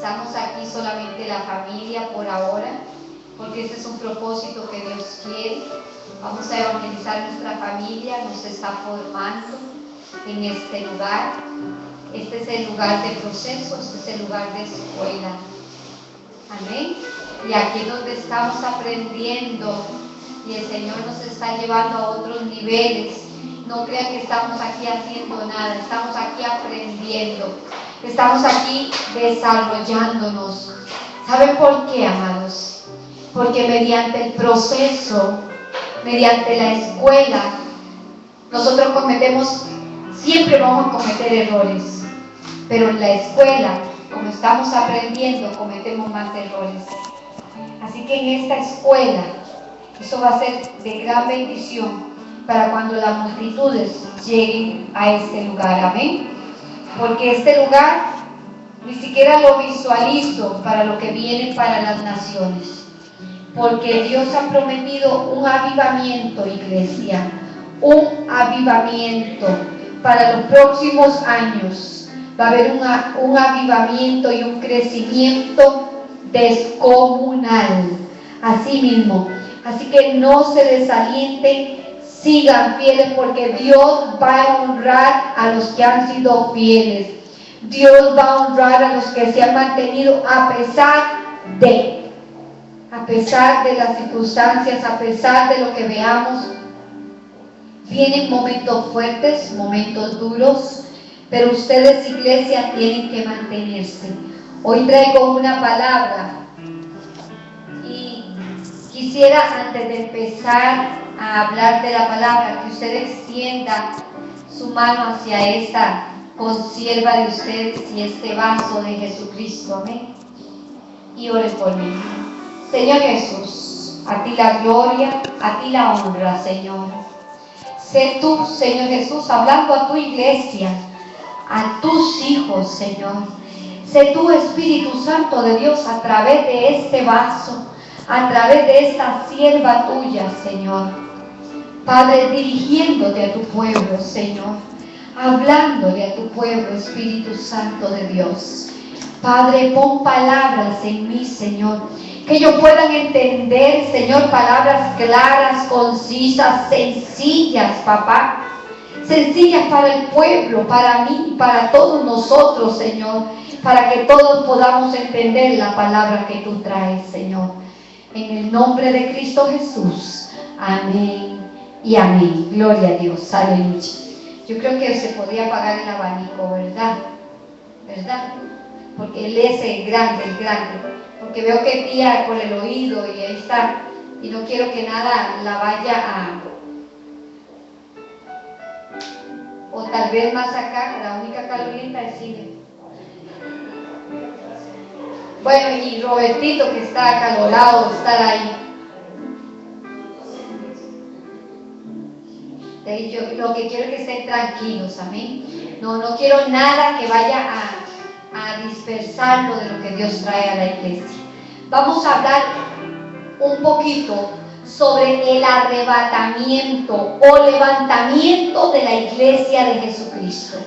Estamos aquí solamente la familia por ahora, porque este es un propósito que Dios quiere. Vamos a evangelizar nuestra familia, nos está formando en este lugar. Este es el lugar de proceso, este es el lugar de escuela. Amén. Y aquí es donde estamos aprendiendo y el Señor nos está llevando a otros niveles. No crean que estamos aquí haciendo nada, estamos aquí aprendiendo, estamos aquí desarrollándonos. ¿Saben por qué, amados? Porque mediante el proceso, mediante la escuela, nosotros siempre vamos a cometer errores, pero en la escuela, como estamos aprendiendo, cometemos más errores. Así que en esta escuela, eso va a ser de gran bendición para cuando las multitudes lleguen a este lugar, amén. Porque este lugar ni siquiera lo visualizo para lo que viene para las naciones, porque Dios ha prometido un avivamiento, iglesia, un avivamiento para los próximos años. Va a haber un avivamiento y un crecimiento descomunal, así mismo. Así que no se desalienten, sigan fieles, porque Dios va a honrar a los que han sido fieles. Dios va a honrar a los que se han mantenido a pesar de las circunstancias, a pesar de lo que veamos. Vienen momentos fuertes, momentos duros, pero ustedes, iglesia, tienen que mantenerse. Hoy traigo una palabra y quisiera, antes de empezar a hablar de la palabra, que usted extienda su mano hacia esta consierva de ustedes y este vaso de Jesucristo, amén, y ore por mí. Señor Jesús, a ti la gloria, a ti la honra, Señor. Sé tú, Señor Jesús, hablando a tu iglesia, a tus hijos, Señor. Sé tú, Espíritu Santo de Dios, a través de este vaso, a través de esta sierva tuya, Señor. Padre, dirigiéndote a tu pueblo, Señor, hablándole a tu pueblo, Espíritu Santo de Dios. Padre, pon palabras en mí, Señor, que ellos puedan entender, Señor, palabras claras, concisas, sencillas, papá, sencillas para el pueblo, para mí y para todos nosotros, Señor, para que todos podamos entender la palabra que tú traes, Señor. En el nombre de Cristo Jesús, amén y amén. Gloria a Dios, aleluya. Yo creo que se podría apagar el abanico, ¿verdad? ¿Verdad? Porque él es el grande, porque veo que tía por el oído y ahí está, y no quiero que nada la vaya o tal vez más acá, la única calorita es cine. Bueno, y Robertito, que está acalorado de estar ahí. Yo lo que quiero es que estén tranquilos, amén. No quiero nada que vaya a dispersarlo de lo que Dios trae a la iglesia. Vamos a hablar un poquito sobre el arrebatamiento o levantamiento de la iglesia de Jesucristo.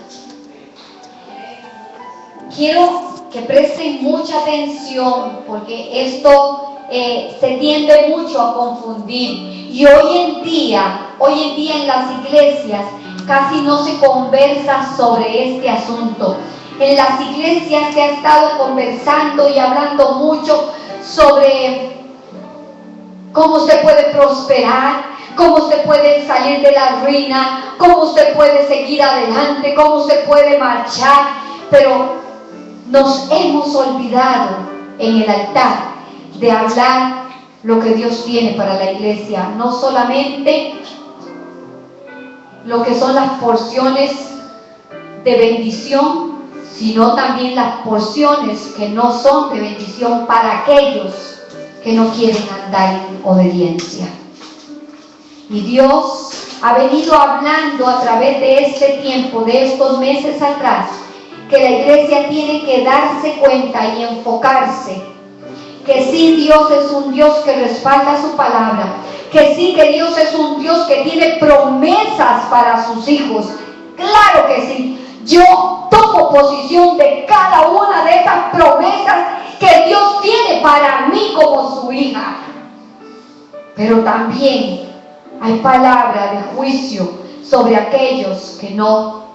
Quiero que presten mucha atención, porque esto se tiende mucho a confundir, y hoy en día en las iglesias casi no se conversa sobre este asunto. En las iglesias se ha estado conversando y hablando mucho sobre cómo se puede prosperar, cómo se puede salir de la ruina, cómo se puede seguir adelante, cómo se puede marchar, pero nos hemos olvidado en el altar de hablar lo que Dios tiene para la iglesia, no solamente lo que son las porciones de bendición, sino también las porciones que no son de bendición para aquellos que no quieren andar en obediencia. Y Dios ha venido hablando a través de este tiempo, de estos meses atrás, que la iglesia tiene que darse cuenta y enfocarse, que sí, Dios es un Dios que respalda su palabra, que sí, que Dios es un Dios que tiene promesas para sus hijos. Claro que sí, Yo tomo posición de cada una de esas promesas que Dios tiene para mí como su hija. Pero también hay palabra de juicio sobre aquellos que no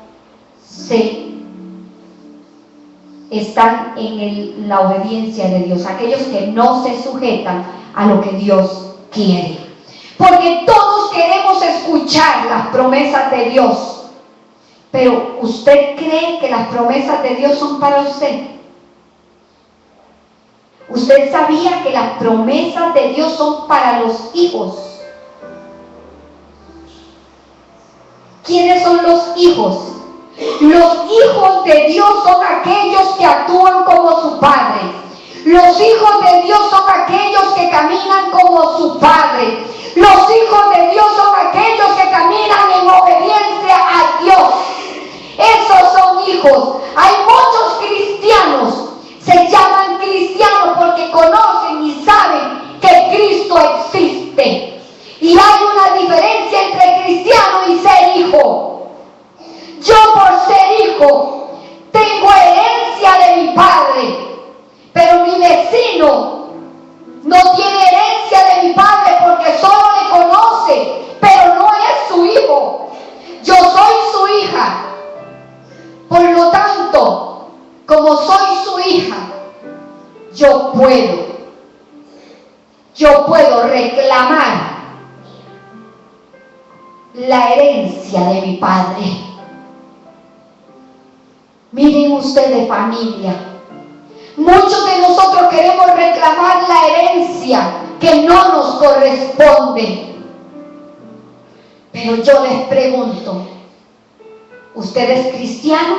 están en la obediencia de Dios, aquellos que no se sujetan a lo que Dios quiere. Porque todos queremos escuchar las promesas de Dios, pero ¿usted cree que las promesas de Dios son para usted? ¿Usted sabía que las promesas de Dios son para los hijos? ¿Quiénes son los hijos? Los hijos de Dios son aquellos que actúan como su Padre. Los hijos de Dios son aquellos que caminan como su Padre. Los hijos de Dios son aquellos que caminan en obediencia a Dios. Esos son hijos. Hay muchos cristianos, se llaman cristianos porque conocen y saben que Cristo existe. Y hay una diferencia entre cristiano y ser hijo. Yo, por ser hijo, tengo herencia de mi padre, pero mi vecino no tiene herencia de mi padre porque solo le conoce, pero no es su hijo. Yo soy su hija. Por lo tanto, como soy su hija, yo puedo reclamar la herencia de mi padre. Miren ustedes, familia, muchos de nosotros queremos reclamar la herencia que no nos corresponde. Pero yo les pregunto, ¿usted es cristiano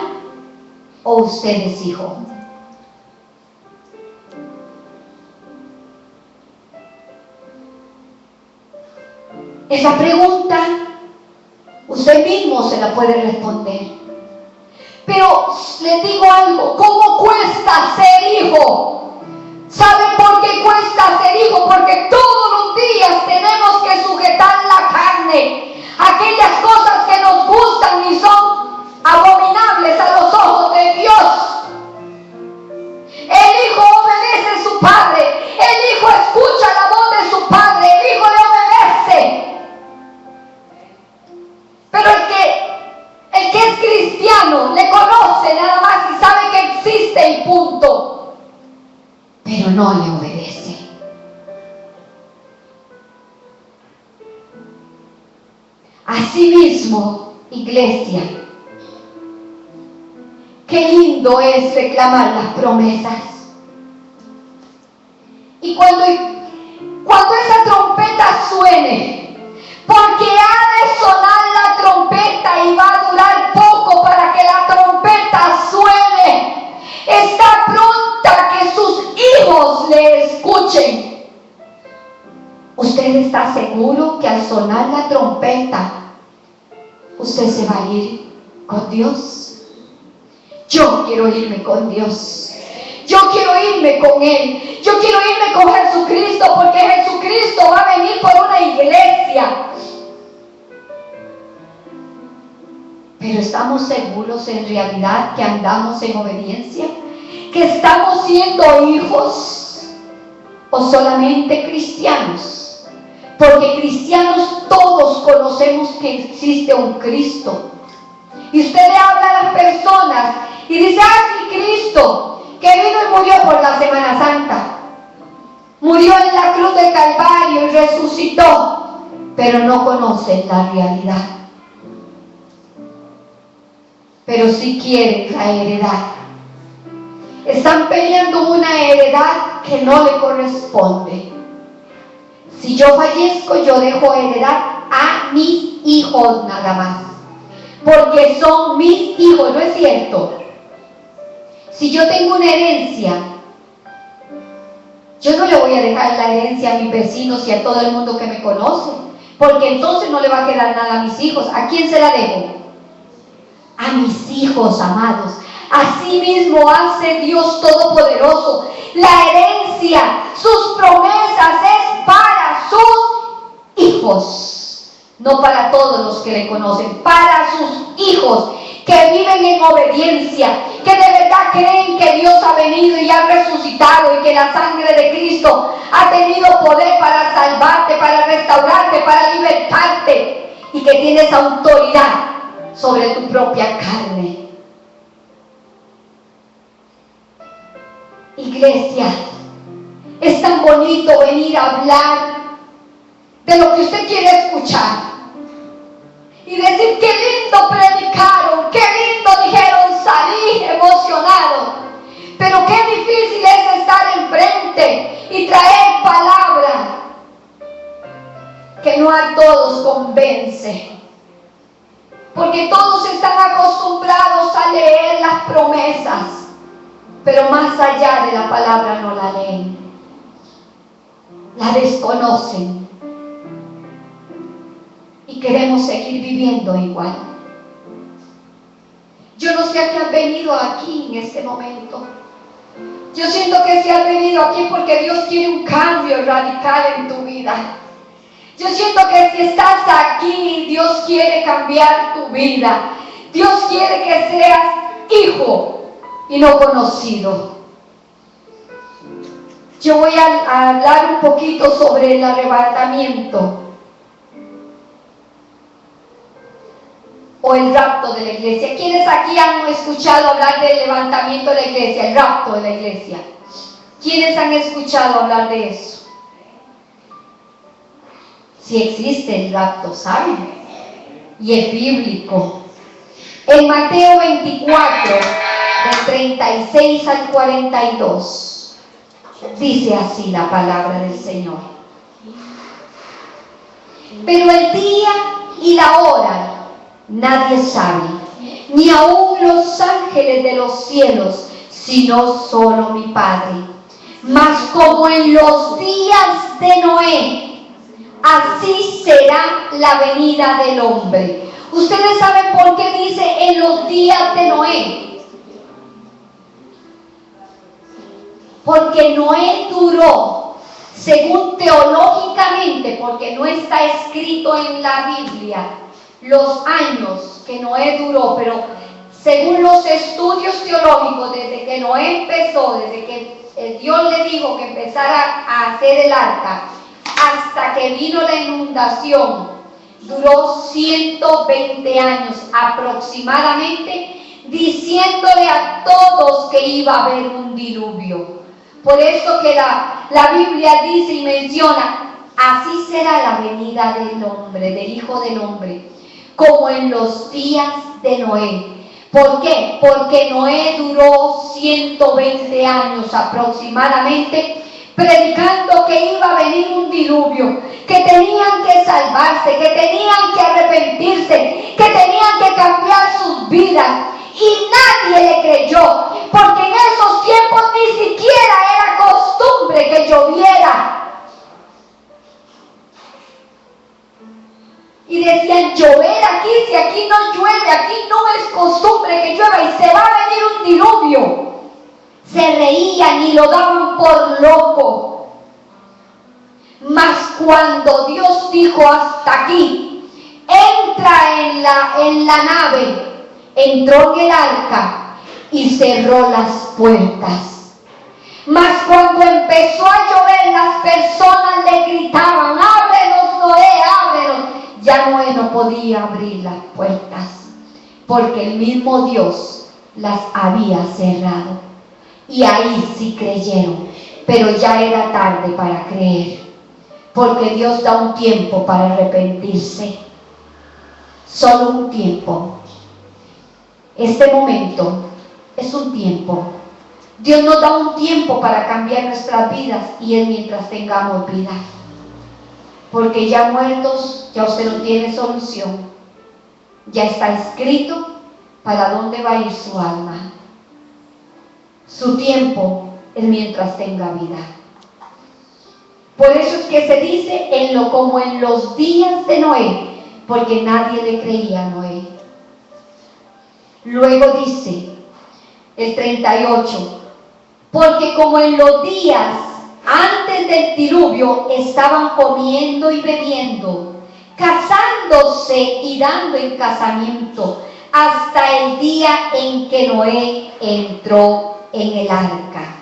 o usted es hijo? Esa pregunta usted mismo se la puede responder. Pero les digo algo, ¿cómo cuesta ser hijo? ¿Saben por qué cuesta ser hijo? Porque todos los días tenemos que sujetar la carne, aquellas cosas que nos gustan y son abominables a los ojos de Dios. El hijo obedece a su padre, el hijo escucha la voz de su padre, el hijo le obedece. Pero el que es cristiano le conoce nada más y sabe que existe y punto, pero no le obedece. Asimismo, iglesia, qué lindo es reclamar las promesas. Y cuando esa trompeta suene, porque ha de sonar la trompeta y va a durar poco para que la trompeta suene, está pronta que sus hijos le escuchen. ¿Usted está seguro que al sonar la trompeta usted se va a ir con Dios? Yo quiero irme con Dios. Yo quiero irme con Él. Yo quiero irme con Jesucristo, porque Jesucristo va a venir por una iglesia. Pero ¿estamos seguros en realidad que andamos en obediencia? ¿Que estamos siendo hijos o solamente cristianos? Porque cristianos todos conocemos que existe un Cristo. Y usted le habla a las personas y dice, sí, Cristo, que vino y murió por la Semana Santa. Murió en la cruz del Calvario y resucitó, pero no conocen la realidad. Pero sí quieren la heredad. Están peleando una heredad que no le corresponde. Si yo fallezco, yo dejo heredad a mis hijos nada más, porque son mis hijos, ¿no es cierto? Si yo tengo una herencia, yo no le voy a dejar la herencia a mis vecinos y a todo el mundo que me conoce, porque entonces no le va a quedar nada a mis hijos. ¿A quién se la dejo? A mis hijos amados. Así mismo hace Dios Todopoderoso. La herencia, sus promesas es para sus hijos, no para todos los que le conocen, para sus hijos. que viven en obediencia, que de verdad creen que Dios ha venido y ha resucitado y que la sangre de Cristo ha tenido poder para salvarte, para restaurarte, para libertarte y que tienes autoridad sobre tu propia carne. Iglesia, es tan bonito venir a hablar de lo que usted quiere escuchar y decir: qué lindo predicaron, qué lindo dijeron, salí emocionado. Pero qué difícil es estar enfrente y traer palabra que no a todos convence, porque todos están acostumbrados a leer las promesas, pero más allá de la palabra no la leen, la desconocen y queremos seguir viviendo igual. Yo no sé a qué has venido aquí en este momento. Yo siento que si has venido aquí porque Dios quiere un cambio radical en tu vida. Yo siento que si estás aquí, Dios quiere cambiar tu vida. Dios quiere que seas hijo y no conocido. Yo voy a hablar un poquito sobre el arrebatamiento o el rapto de la iglesia. ¿Quiénes aquí han escuchado hablar del levantamiento de la iglesia, el rapto de la iglesia? ¿Quiénes han escuchado hablar de eso? Si existe el rapto, ¿saben? Y es bíblico. En Mateo 24, del 36 al 42, dice así la palabra del Señor: pero el día y la hora nadie sabe, ni aun los ángeles de los cielos, sino solo mi Padre. Mas como en los días de Noé, así será la venida del hombre. ¿Ustedes saben por qué dice en los días de Noé? Porque Noé duró, según teológicamente, porque no está escrito en la Biblia los años que Noé duró, pero según los estudios teológicos, desde que Noé empezó, desde que Dios le dijo que empezara a hacer el arca, hasta que vino la inundación, duró 120 años aproximadamente, diciéndole a todos que iba a haber un diluvio. Por eso que la Biblia dice y menciona: así será la venida del hombre, del Hijo del Hombre, como en los días de Noé. ¿Por qué? Porque Noé duró 120 años aproximadamente predicando que iba a venir un diluvio, que tenían que salvarse, que tenían que arrepentirse, que tenían que cambiar sus vidas. Y nadie le creyó, porque en esos tiempos ni siquiera era costumbre que lloviera. Y decían: llover aquí, si aquí no llueve, aquí no es costumbre que llueva y se va a venir un diluvio. Se reían y lo daban por loco. Mas cuando Dios dijo: hasta aquí, entra en la nave, entró en el arca y cerró las puertas. Mas cuando empezó a llover, las personas le gritaban: ábrenos, Noé, ábrenos. Ya Noé no podía abrir las puertas, porque el mismo Dios las había cerrado. Y ahí sí creyeron, pero ya era tarde para creer, porque Dios da un tiempo para arrepentirse, solo un tiempo. Este momento es un tiempo. Dios nos da un tiempo para cambiar nuestras vidas, y es mientras tengamos vida, porque ya muertos, ya usted no tiene solución. Ya está escrito para dónde va a ir su alma. Su tiempo es mientras tenga vida. Por eso es que se dice como en los días de Noé, porque nadie le creía a Noé. Luego dice el 38, porque como en los días antes del diluvio estaban comiendo y bebiendo, casándose y dando en casamiento, hasta el día en que Noé entró en el arca.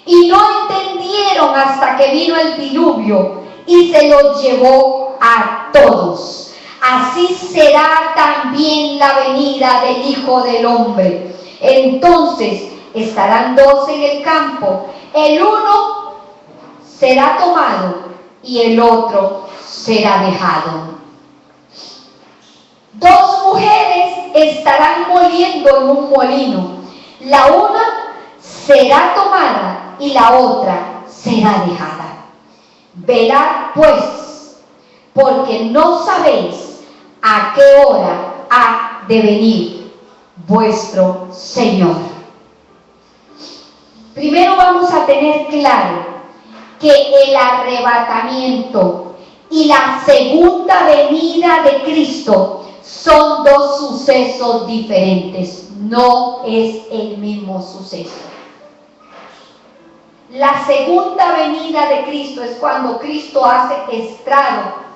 Y no entendieron hasta que vino el diluvio y se los llevó a todos. Así será también la venida del Hijo del Hombre. Entonces estarán dos en el campo, el uno será tomado y el otro será dejado. Dos mujeres estarán moliendo en un molino, la una será tomada y la otra será dejada. Velad pues, porque no sabéis a qué hora ha de venir vuestro Señor. Primero vamos a tener claro que el arrebatamiento y la segunda venida de Cristo son dos sucesos diferentes, no es el mismo suceso. La segunda venida de Cristo es cuando Cristo hace estrado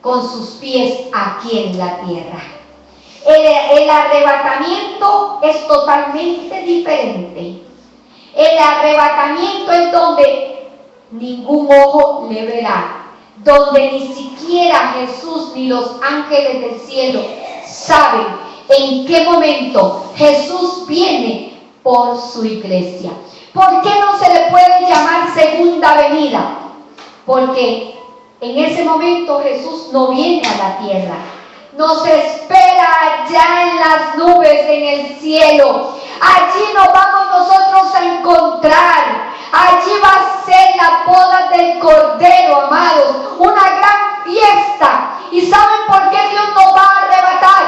con sus pies aquí en la tierra. El arrebatamiento es totalmente diferente. El arrebatamiento es donde ningún ojo le verá, donde ni siquiera Jesús ni los ángeles del cielo saben en qué momento Jesús viene por su iglesia. ¿Por qué no se le puede llamar segunda venida? Porque en ese momento Jesús no viene a la tierra. Nos espera allá en las nubes, en el cielo. Allí nos vamos nosotros a encontrar. Allí va a ser la boda del Cordero, amados. Una gran fiesta. ¿Y saben por qué Dios nos va a arrebatar?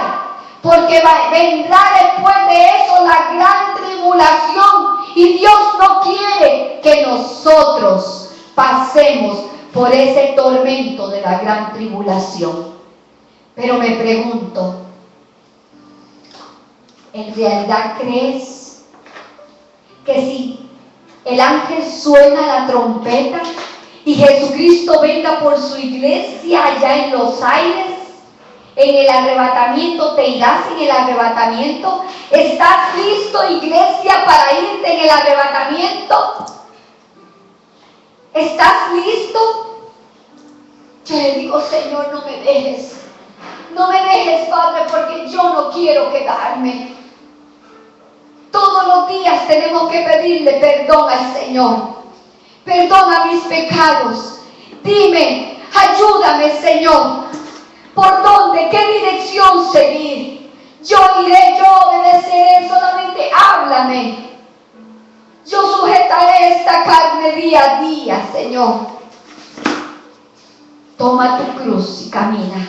Porque vendrá después de eso la gran tribulación. Y Dios no quiere que nosotros pasemos por ese tormento de la gran tribulación. Pero me pregunto, ¿en realidad crees que si el ángel suena la trompeta y Jesucristo venga por su iglesia allá en los aires, en el arrebatamiento, te irás en el arrebatamiento? ¿Estás listo, iglesia, para irte en el arrebatamiento? ¿Estás listo? Yo le digo, Señor, no me dejes. No me dejes, Padre, porque yo no quiero quedarme. Todos los días tenemos que pedirle perdón al Señor. Perdona mis pecados. Dime, ayúdame, Señor. ¿Por dónde? ¿Qué dirección seguir? Yo iré, yo obedeceré, solamente háblame. Yo sujetaré esta carne día a día, Señor. Toma tu cruz y camina.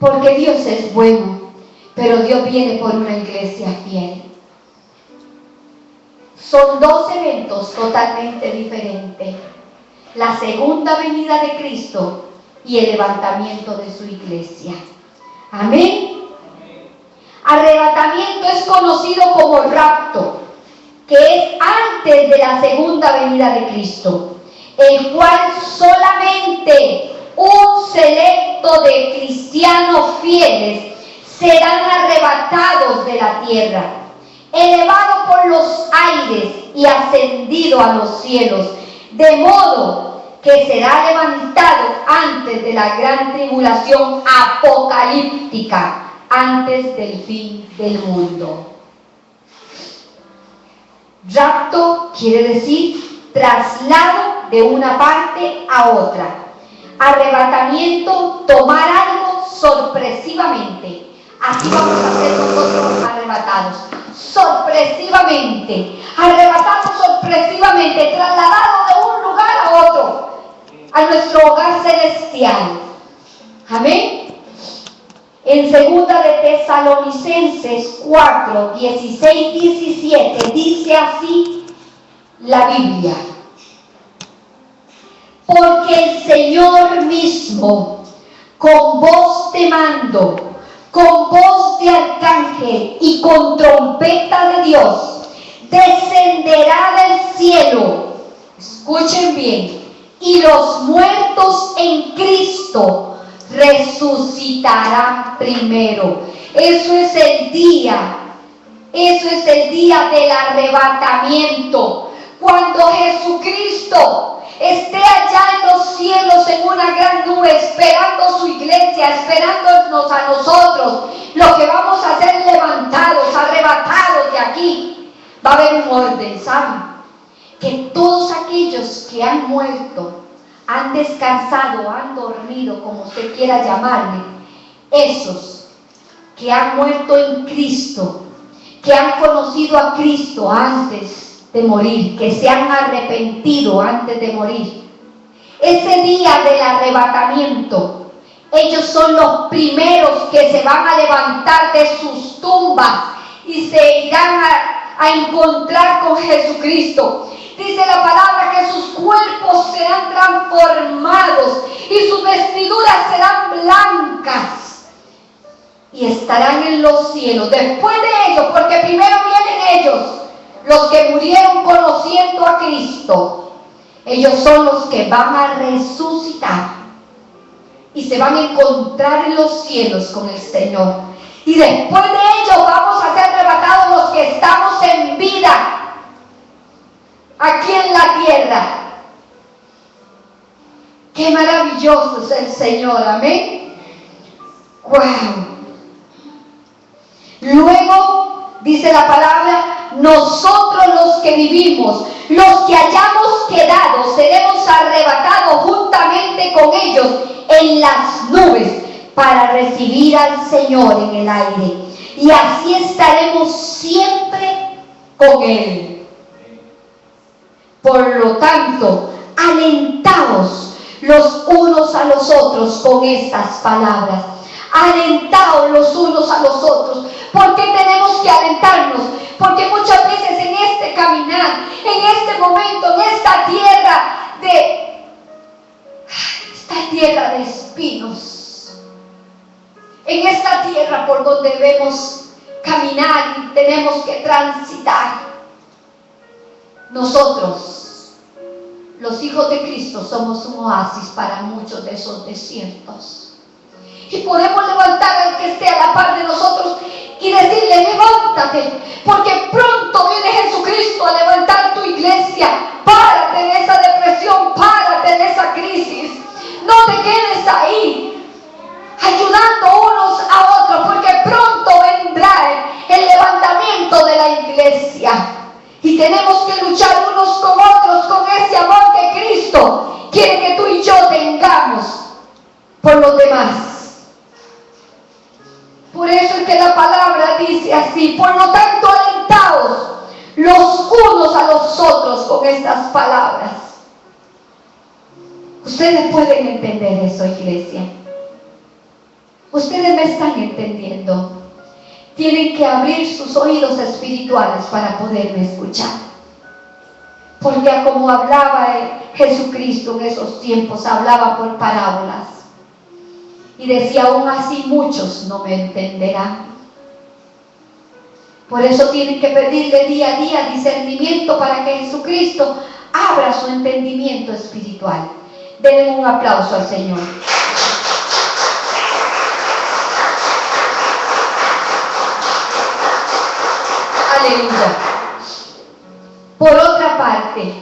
Porque Dios es bueno, pero Dios viene por una iglesia fiel. Son dos eventos totalmente diferentes. La segunda venida de Cristo y el levantamiento de su iglesia. Amén. Arrebatamiento es conocido como rapto, que es antes de la segunda venida de Cristo, el cual solamente un selecto de cristianos fieles serán arrebatados de la tierra, elevados por los aires y ascendidos a los cielos, de modo que será levantado antes de la gran tribulación apocalíptica, antes del fin del mundo. Rapto quiere decir traslado de una parte a otra. Arrebatamiento, tomar algo sorpresivamente. Así vamos a ser nosotros arrebatados. Sorpresivamente. Arrebatados sorpresivamente. Trasladados de un lugar a otro. A nuestro hogar celestial. Amén. En 2 de Tesalonicenses 4, 16, 17 dice así la Biblia. Porque el Señor mismo, con voz de mando, con voz de arcángel y con trompeta de Dios, descenderá del cielo. Escuchen bien. Y los muertos en Cristo resucitarán primero. Eso es el día del arrebatamiento, cuando Jesucristo esté allá en los cielos en una gran nube, esperando su iglesia, esperándonos a nosotros, los que vamos a ser levantados, arrebatados de aquí. Va a haber un orden, ¿saben? Que todos aquellos que han muerto, han descansado, han dormido, como usted quiera llamarle, esos que han muerto en Cristo, que han conocido a Cristo antes de morir, que se han arrepentido antes de morir, ese día del arrebatamiento, ellos son los primeros que se van a levantar de sus tumbas y se irán a encontrar con Jesucristo. Dice la palabra que sus cuerpos serán transformados y sus vestiduras serán blancas y estarán en los cielos. Después de ellos, porque primero vienen ellos, los que murieron conociendo a Cristo, ellos son los que van a resucitar y se van a encontrar en los cielos con el Señor. Y después de ellos vamos a ser arrebatados los que estamos en vida aquí en la tierra. Qué maravilloso es el Señor, amén. Wow. Luego dice la palabra, nosotros los que vivimos, los que hayamos quedado, seremos arrebatados juntamente con ellos en las nubes para recibir al Señor en el aire, y así estaremos siempre con Él. Por lo tanto, alentaos los unos a los otros con estas palabras. Alentaos los unos a los otros. ¿Por qué tenemos que alentarnos? Porque muchas veces en este caminar, en este momento, en esta tierra de espinos, en esta tierra por donde debemos caminar y tenemos que transitar, nosotros, los hijos de Cristo, somos un oasis para muchos de esos desiertos. Y podemos levantar al que esté a la par de nosotros y decirle, levántate, porque pronto viene Jesucristo a levantar tu iglesia. Párate en esa depresión, párate en esa crisis. No te quedes ahí, ayudando unos a otros, porque pronto vendrá el levantamiento de la iglesia. Y tenemos que luchar unos con otros con ese amor que Cristo quiere que tú y yo tengamos por los demás. Por eso es que la palabra dice así, por lo tanto alentaos los unos a los otros con estas palabras. Ustedes pueden entender eso, iglesia. Ustedes me están entendiendo. Tienen que abrir sus oídos espirituales para poderme escuchar. Porque como hablaba Jesucristo en esos tiempos, hablaba por parábolas. Y decía, aún así muchos no me entenderán. Por eso tienen que pedirle día a día discernimiento para que Jesucristo abra su entendimiento espiritual. Denle un aplauso al Señor. Aleluya. Por otra parte,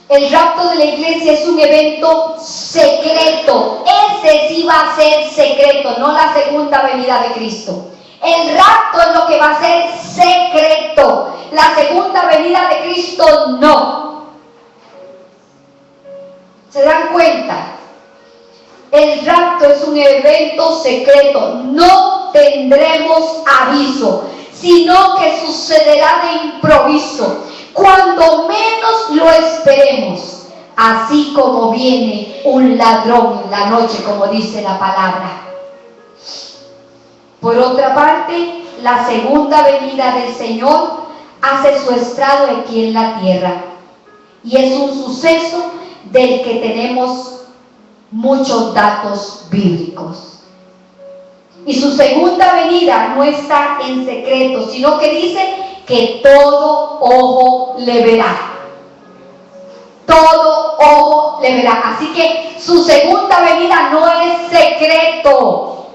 el rapto de la iglesia es un evento secreto. Ese sí va a ser secreto, no la segunda venida de Cristo. El rapto es lo que va a ser secreto. La segunda venida de Cristo no. ¿Se dan cuenta? El rapto es un evento secreto. No tendremos aviso, sino que sucederá de improviso, cuando menos lo esperemos, así como viene un ladrón en la noche, como dice la palabra. Por otra parte, la segunda venida del Señor hace su estrado aquí en la tierra, y es un suceso del que tenemos muchos datos bíblicos. Y su segunda venida no está en secreto, sino que dice que todo ojo le verá. Todo ojo le verá. Así que su segunda venida no es secreto.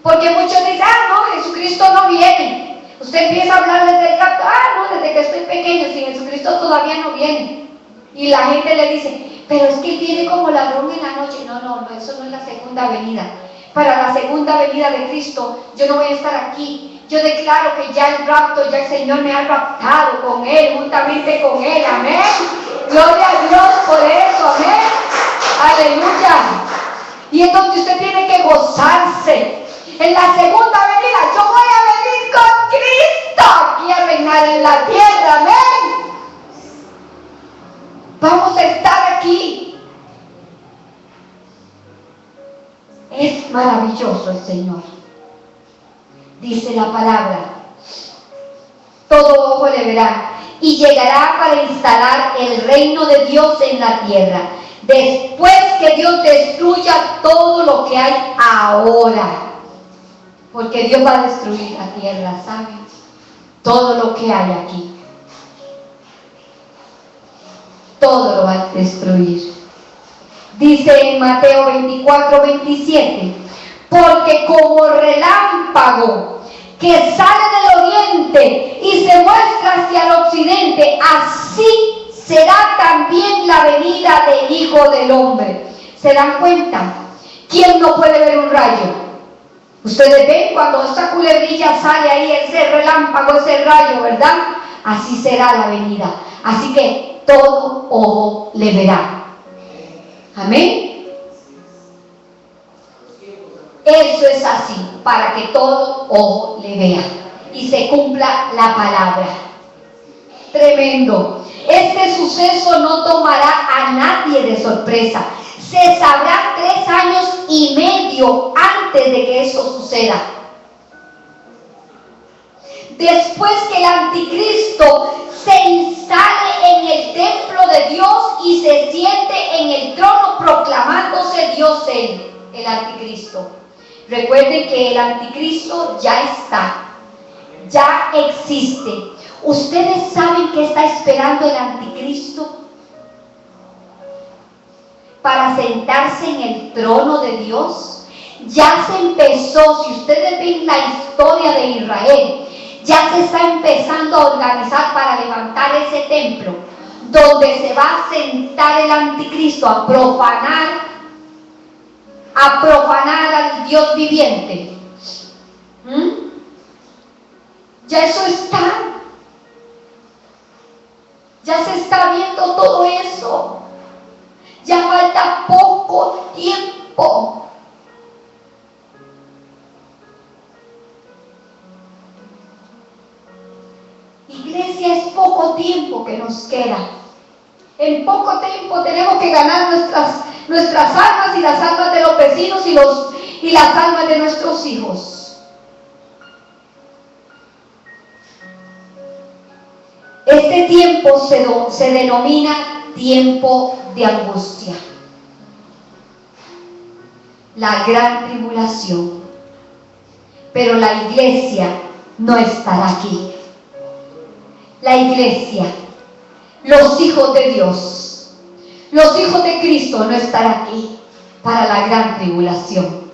Porque muchos dicen, no, Jesucristo no viene. Usted empieza a hablar desde el rapto, no, desde que estoy pequeño, si Jesucristo todavía no viene. Y la gente le dice, pero es que Él viene como ladrón en la noche. No, eso no es la segunda venida. Para la segunda venida de Cristo, yo no voy a estar aquí. Yo declaro que ya el rapto, ya el Señor me ha raptado con Él, juntamente con Él, amén. Gloria a Dios por eso, amén. Aleluya. Y es donde usted tiene que gozarse. En la segunda venida, yo voy a venir con Cristo aquí a reinar en la tierra, amén. Vamos a estar aquí. Es maravilloso el Señor. Dice la palabra, todo ojo le verá, y llegará para instalar el reino de Dios en la tierra, después que Dios destruya todo lo que hay ahora, porque Dios va a destruir la tierra, ¿saben? Todo lo que hay aquí, todo lo va a destruir. Dice en Mateo 24:27, porque como relámpago que sale del oriente y se muestra hacia el occidente, así será también la venida del Hijo del Hombre. ¿Se dan cuenta? ¿Quién no puede ver un rayo? Ustedes ven cuando esta culebrilla sale ahí, ese relámpago, ese rayo, ¿verdad? Así será la venida. Así que todo ojo le verá. Amén. Eso es así, para que todo ojo le vea y se cumpla la palabra. Tremendo. Este suceso no tomará a nadie de sorpresa. Se sabrá 3 años y medio antes de que eso suceda. Después que el anticristo se instale en el templo de Dios y se siente en el trono proclamándose Dios él, el anticristo. Recuerden que el anticristo ya está, ya existe. ¿Ustedes saben qué está esperando el anticristo? Para sentarse en el trono de Dios. Ya se empezó, si ustedes ven la historia de Israel, ya se está empezando a organizar para levantar ese templo, donde se va a sentar el anticristo a profanar al Dios viviente. Ya eso está. Ya se está viendo todo eso. Ya falta poco tiempo. Iglesia, es poco tiempo que nos queda. En poco tiempo tenemos que ganar nuestras almas y las almas de los vecinos y las almas de nuestros hijos. Este tiempo se denomina tiempo de angustia. La gran tribulación. Pero la iglesia no estará aquí. La iglesia, los hijos de Dios, los hijos de Cristo no estarán aquí para la gran tribulación.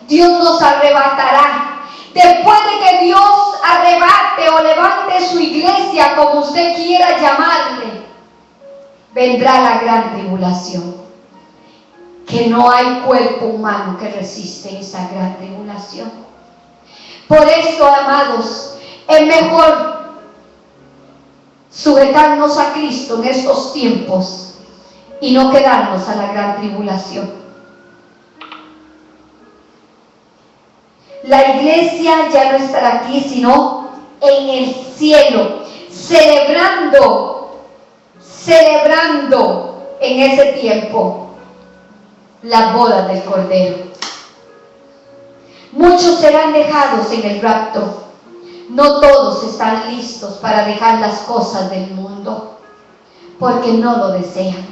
Dios nos arrebatará. Después de que Dios arrebate o levante su iglesia, como usted quiera llamarle, vendrá la gran tribulación. Que no hay cuerpo humano que resiste esa gran tribulación. Por eso, amados, es mejor sujetarnos a Cristo en estos tiempos y no quedarnos a la gran tribulación. La iglesia ya no estará aquí, sino en el cielo, celebrando en ese tiempo las bodas del Cordero. Muchos serán dejados en el rapto. No todos están listos para dejar las cosas del mundo, porque no lo desean.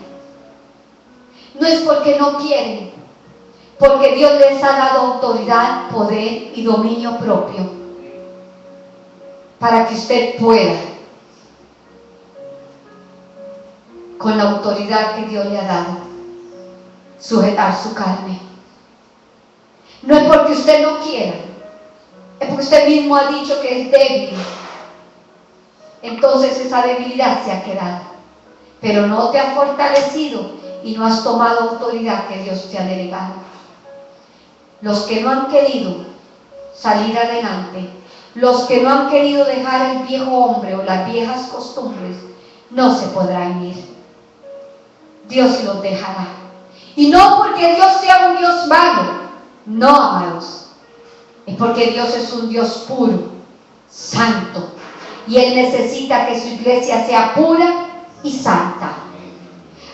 No es porque no quieren, porque Dios les ha dado autoridad, poder y dominio propio para que usted pueda con la autoridad que Dios le ha dado, sujetar su carne. No es porque usted no quiera, es porque usted mismo ha dicho que es débil. Entonces esa debilidad se ha quedado, pero no te ha fortalecido y no has tomado autoridad que Dios te ha delegado. Los que no han querido salir adelante, los que no han querido dejar el viejo hombre o las viejas costumbres, no se podrán ir. Dios los dejará. Y no porque Dios sea un Dios malo, no, amados. Es porque Dios es un Dios puro, santo. Y Él necesita que su iglesia sea pura y santa.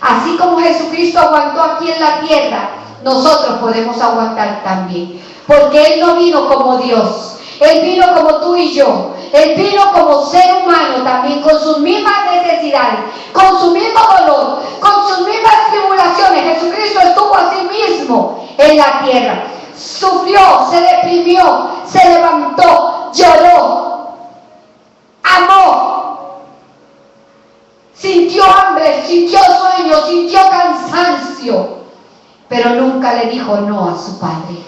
Así como Jesucristo aguantó aquí en la tierra, nosotros podemos aguantar también. Porque Él no vino como Dios. Él vino como tú y yo. Él vino como ser humano también, con sus mismas necesidades, con su mismo dolor, con sus mismas tribulaciones. Jesucristo estuvo a sí mismo en la tierra. Sufrió, se deprimió, se levantó, lloró, amó, sintió hambre, sintió sueño, sintió cansancio, pero nunca le dijo no a su Padre.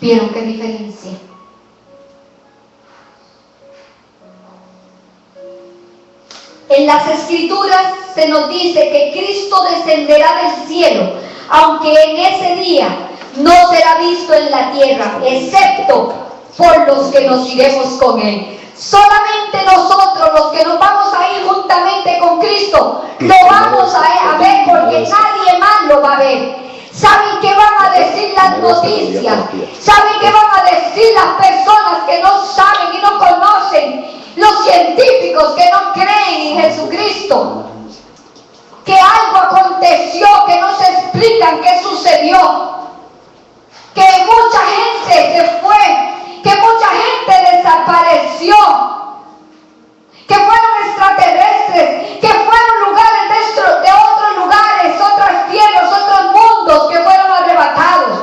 ¿Vieron qué diferencia? En las Escrituras se nos dice que Cristo descenderá del cielo, aunque en ese día no será visto en la tierra, excepto por los que nos iremos con Él. Solamente nosotros, los que nos vamos a ir juntamente con Cristo, lo vamos a ver, porque nadie más lo va a ver. ¿Saben qué van a decir las noticias? ¿Saben qué van a decir las personas que no saben y no conocen? Los científicos que no creen en Jesucristo. Que algo aconteció, que no se explican qué sucedió. Que mucha gente se fue, que mucha gente desapareció. Que fueron extraterrestres, que fueron lugares de otros lugares, otras tierras, otros mundos que fueron arrebatados.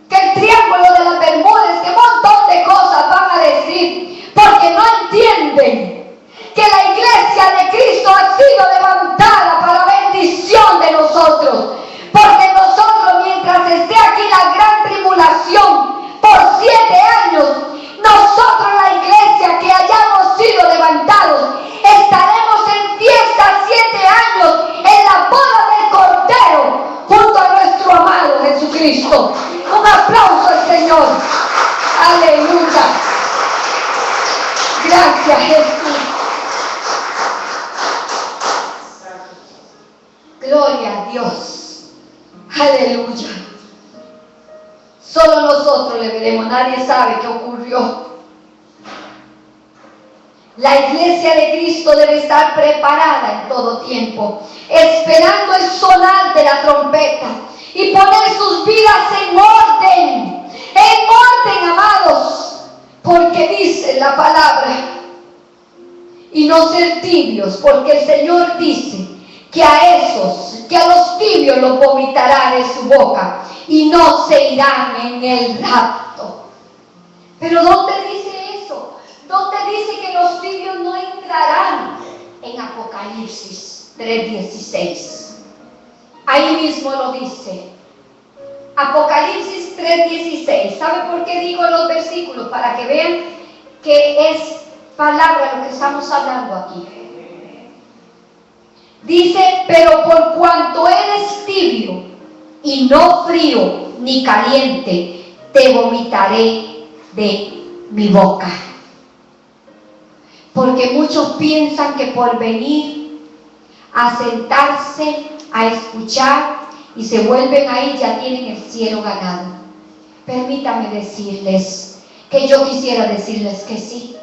Que el triángulo de las Bermudas, que un montón de cosas van a decir, porque no entienden que la iglesia de Cristo ha sido levantada para bendición de nosotros. Porque nosotros, mientras esté aquí la gran tribulación por 7 años, nosotros, la iglesia que hayamos sido levantados, estaremos en fiesta 7 años en la boda del Cordero junto a nuestro amado Jesucristo. Un aplauso al Señor. Aleluya. Gracias, Jesús. Gloria a Dios. Aleluya. Solo nosotros le veremos, nadie sabe qué ocurrió. La iglesia de Cristo debe estar preparada en todo tiempo, esperando el sonar de la trompeta y poner sus vidas en orden, amados, porque dice la palabra, y no ser tibios, porque el Señor dice que a los tibios los vomitará de su boca y no se irán en el rapto. Pero ¿dónde dice eso? ¿Dónde dice que los tibios no entrarán? En Apocalipsis 3:16. Ahí mismo lo dice. Apocalipsis 3:16. ¿Sabe por qué digo los versículos? Para que vean que es palabra lo que estamos hablando aquí. Dice, pero por cuanto eres tibio y no frío ni caliente, te vomitaré de mi boca. Porque muchos piensan que por venir a sentarse, a escuchar y se vuelven ahí, ya tienen el cielo ganado. Permítame decirles que yo quisiera decirles que sí.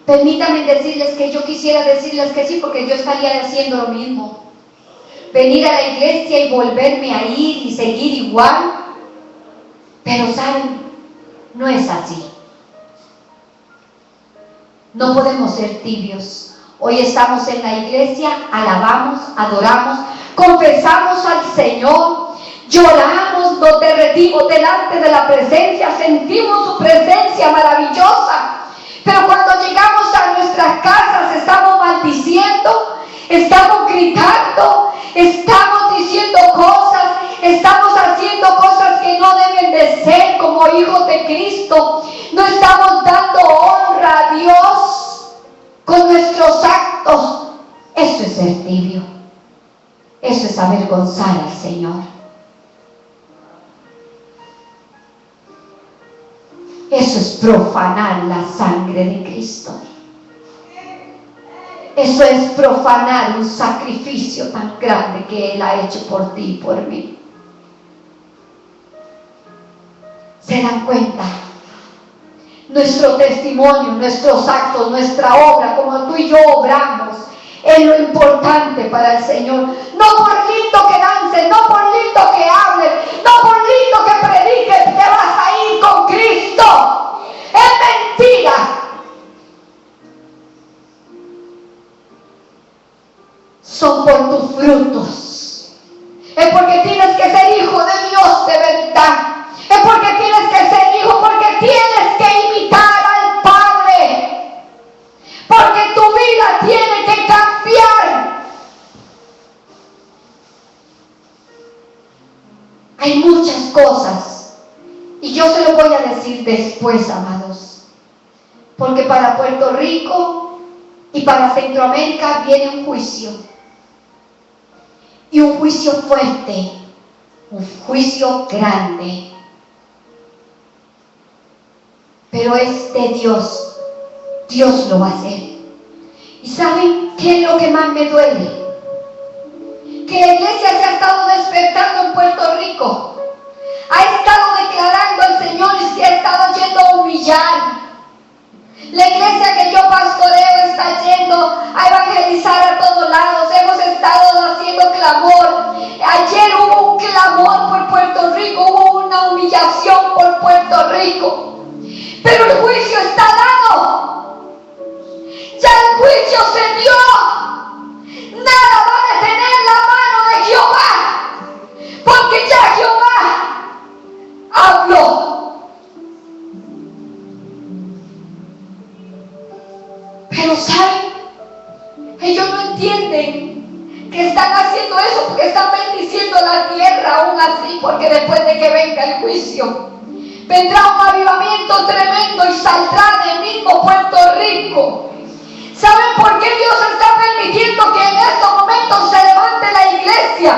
Permítame decirles que yo quisiera decirles que sí, porque yo estaría haciendo lo mismo. Venir a la iglesia y volverme a ir y seguir igual. Pero ¿saben? No es así. No podemos ser tibios. Hoy estamos en la iglesia, alabamos, adoramos, confesamos al Señor, lloramos, nos derretimos delante de la presencia, sentimos su presencia maravillosa. Pero cuando llegamos a nuestras casas Estamos diciendo cosas, estamos haciendo cosas que no deben de ser como hijos de Cristo. No estamos dando honra a Dios con nuestros actos. Eso es ser tibio. Eso es avergonzar al Señor. Eso es profanar la sangre de Cristo. Eso es profanar un sacrificio tan grande que Él ha hecho por ti y por mí. ¿Se dan cuenta? Nuestro testimonio, nuestros actos, nuestra obra, como tú y yo obramos, es lo importante para el Señor. No por lindo que dances, no por lindo que hables, no por lindo que prediques, te vas a ir con Cristo. Es mentira. Son por tus frutos. Es porque tienes que ser hijo de Dios de verdad. Es porque tienes que ser hijo, porque tienes que imitar al Padre. Porque tu vida tiene que cambiar. Hay muchas cosas. Y yo se lo voy a decir después, amados. Porque para Puerto Rico y para Centroamérica viene un juicio. Y un juicio fuerte. Un juicio grande. Pero es de Dios. Dios lo va a hacer. ¿Y saben qué es lo que más me duele? Que la iglesia se ha estado despertando en Puerto Rico. Ha estado declarando al Señor y se ha estado yendo a humillar. La iglesia que yo pastoreo está yendo a evangelizar a todos lados. Hemos estado haciendo clamor. Ayer hubo un clamor por Puerto Rico. Hubo una humillación por Puerto Rico. Pero el juicio está dado. Ya el juicio se dio. Nada va a detener la mano de Jehová. Porque ya Jehová habló. Pero ¿saben? Ellos no entienden que están haciendo eso porque están bendiciendo la tierra aún así. Porque después de que venga el juicio, vendrá un avivamiento tremendo y saldrá del mismo Puerto Rico. ¿Saben por qué Dios está permitiendo que en estos momentos se levante la iglesia?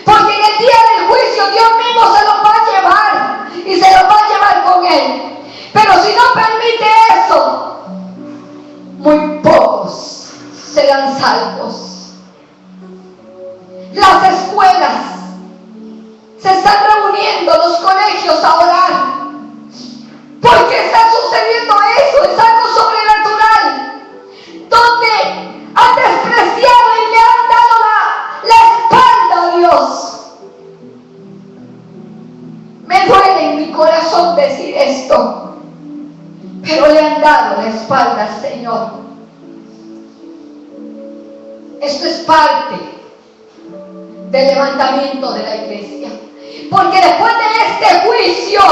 Porque en el día del juicio Dios mismo se los va a llevar y se los va a llevar con Él. Pero si no permite eso, muy pocos serán salvos. Las escuelas se están reuniendo, los colegios a orar. ¿Por qué está sucediendo eso? Es algo sobrenatural. Donde han despreciado y le han dado la espalda a Dios. Me duele en mi corazón decir esto, pero le han dado la espalda al Señor. Esto es parte del levantamiento de la iglesia. Porque después de este juicio,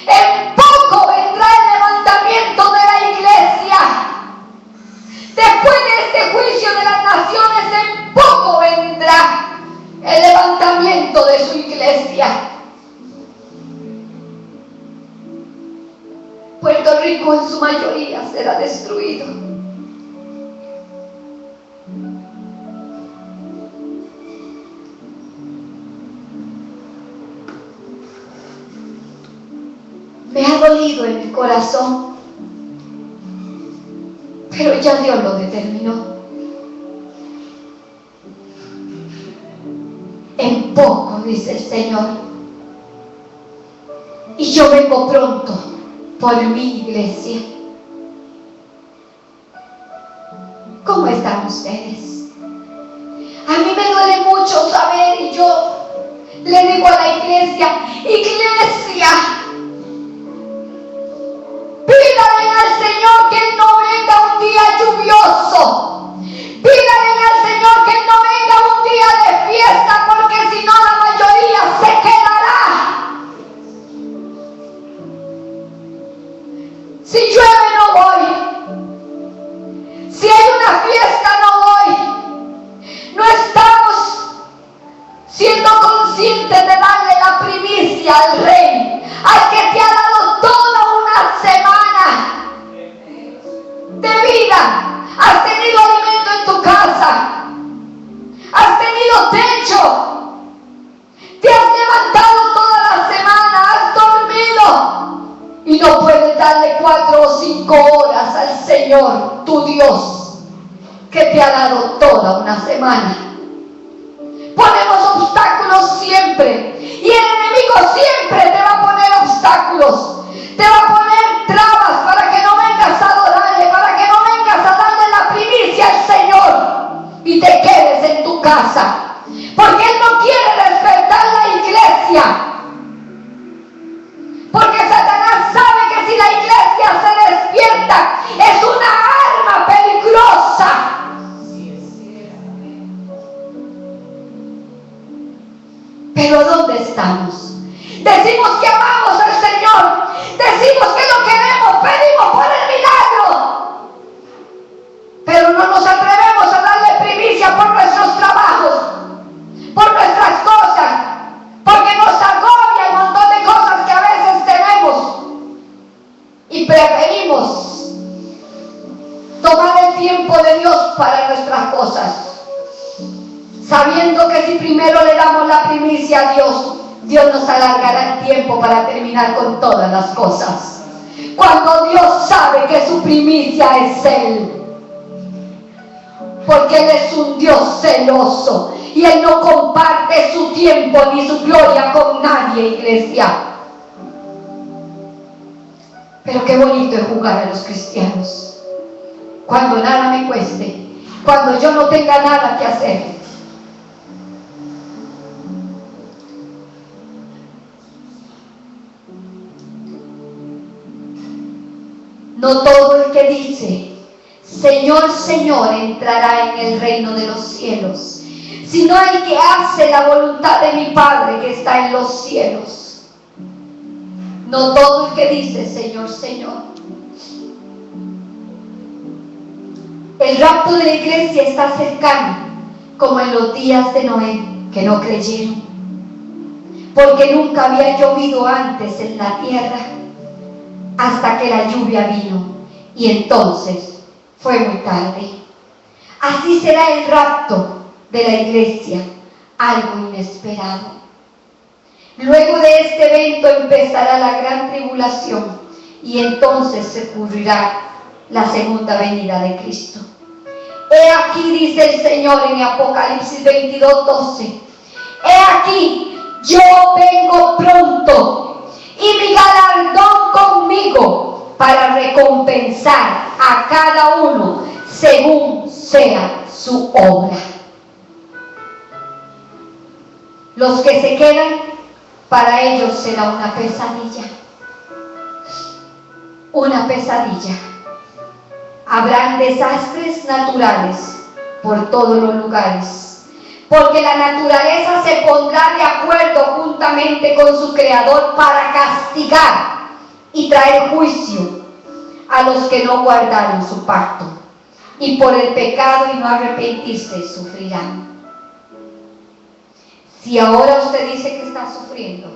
en poco vendrá el levantamiento de la iglesia. Después de este juicio de las naciones, en poco vendrá el levantamiento de su iglesia. Puerto Rico en su mayoría será destruido. Me ha dolido en mi corazón, pero ya Dios lo determinó. En poco, dice el Señor, y yo vengo pronto por mi iglesia. ¿Cómo están ustedes? A mí me duele mucho saber, y yo le digo a la iglesia, pídale al Señor que no venga un día lluvioso. Pídale al Señor que no venga un día de fiesta, porque si no la mayoría se quedará. Si llueve no voy. Si hay una fiesta no voy. No estamos Dale 4 o 5 horas al Señor, tu Dios, que te ha dado toda una semana. Ponemos obstáculos siempre, y el enemigo siempre te va a poner obstáculos, te va a poner trabas para que no vengas a adorarle, para que no vengas a darle la primicia al Señor y te quedes en tu casa, porque Él no quiere despertar la iglesia, porque Satanás sabe que si la iglesia se despierta es una arma peligrosa. Pero ¿dónde estamos? Decimos que amamos al Señor, decimos que lo queremos, pedimos por el milagro, pero no nos atrevemos a darle primicia por nuestros trabajos, por nuestras cosas, porque nos agobia un montón de cosas que a veces tenemos y preferimos tomar el tiempo de Dios para nuestras cosas, sabiendo que si primero le damos la primicia a Dios, Dios nos alargará el tiempo para terminar con todas las cosas. Cuando Dios sabe que su primicia es Él, porque Él es un Dios celoso y Él no comparte su tiempo ni su gloria con nadie, iglesia. Pero qué bonito es jugar a los cristianos, cuando nada me cueste, cuando yo no tenga nada que hacer. No todo el que dice, Señor, Señor, entrará en el reino de los cielos, sino el que hace la voluntad de mi Padre que está en los cielos. No todo el que dice, Señor, Señor. El rapto de la iglesia está cercano, como en los días de Noé, que no creyeron, porque nunca había llovido antes en la tierra, hasta que la lluvia vino, y entonces fue muy tarde. Así será el rapto de la iglesia, algo inesperado. Luego de este evento empezará la gran tribulación, y entonces se ocurrirá la segunda venida de Cristo. He aquí, dice el Señor en Apocalipsis 22:12, he aquí, yo vengo pronto, y mi galardón conmigo para recompensar a cada uno según sea su obra. Los que se quedan, para ellos será una pesadilla. Una pesadilla. Habrán desastres naturales por todos los lugares, porque la naturaleza se pondrá de acuerdo juntamente con su Creador para castigar y traer juicio a los que no guardaron su pacto, y por el pecado y no arrepentirse sufrirán. Si ahora usted dice que está sufriendo,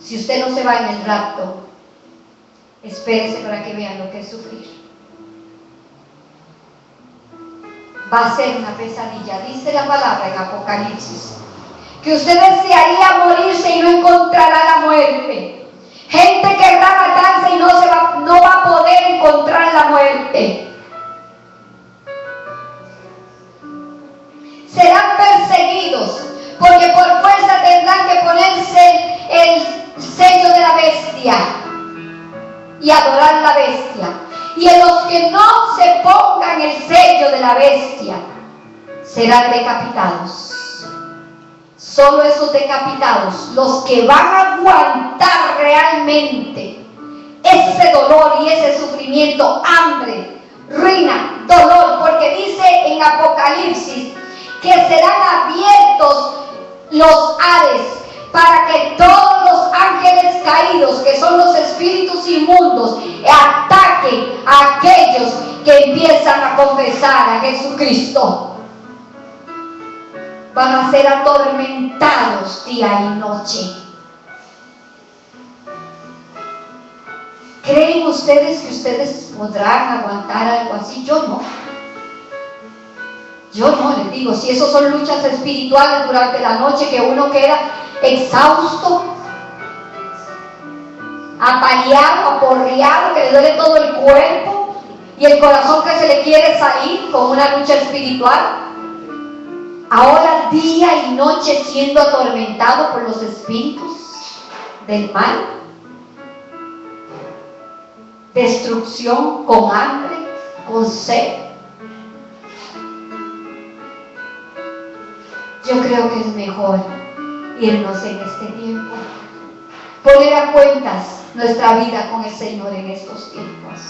si usted no se va en el rapto, espérese para que vean lo que es sufrir. Va a ser una pesadilla, dice la palabra en Apocalipsis, que usted desearía morirse y no encontrará la muerte. Gente querrá matarse y no va a poder encontrar la muerte. Serán perseguidos, porque por fuerza tendrán que ponerse el sello de la bestia y adorar la bestia. Y en los que no se pongan el sello de la bestia serán decapitados. Solo esos decapitados, los que van a aguantar realmente ese dolor y ese sufrimiento, hambre, ruina, dolor, porque dice en Apocalipsis que serán abiertos los Hades para que todos los ángeles caídos, que son los espíritus inmundos, ataquen a aquellos que empiezan a confesar a Jesucristo. Van a ser atormentados día y noche. ¿Creen ustedes que ustedes podrán aguantar algo así? Yo no. Yo no, les digo, si eso son luchas espirituales durante la noche que uno queda exhausto, apaleado, aporreado, que le duele todo el cuerpo y el corazón que se le quiere salir con una lucha espiritual. Ahora día y noche siendo atormentado por los espíritus del mal. Destrucción, con hambre, con sed. Yo creo que es mejor irnos en este tiempo. Poner a cuentas nuestra vida con el Señor en estos tiempos.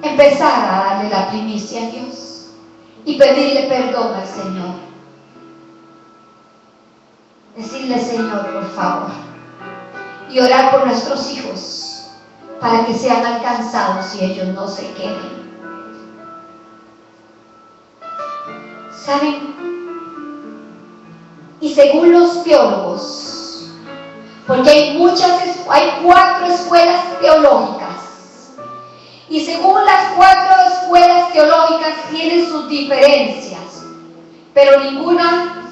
Empezar a darle la primicia a Dios y pedirle perdón al Señor. Decirle, Señor, por favor. Y orar por nuestros hijos para que sean alcanzados y ellos no se queden. ¿Saben? Y según los teólogos, porque hay 4 escuelas teológicas, y según las 4 escuelas teológicas tienen sus diferencias, pero ninguna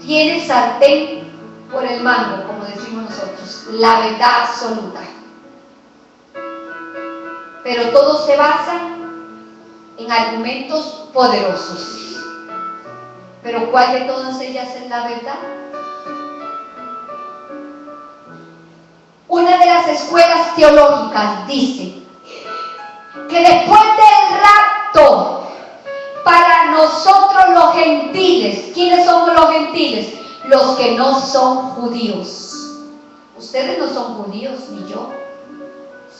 tiene sartén por el mango, como decimos nosotros, la verdad absoluta. Pero todo se basa en argumentos poderosos. Pero ¿cuál de todas ellas es la verdad? Una de las escuelas teológicas dice que después del rapto, para nosotros los gentiles, ¿quiénes somos los gentiles? Los que no son judíos. Ustedes no son judíos ni yo,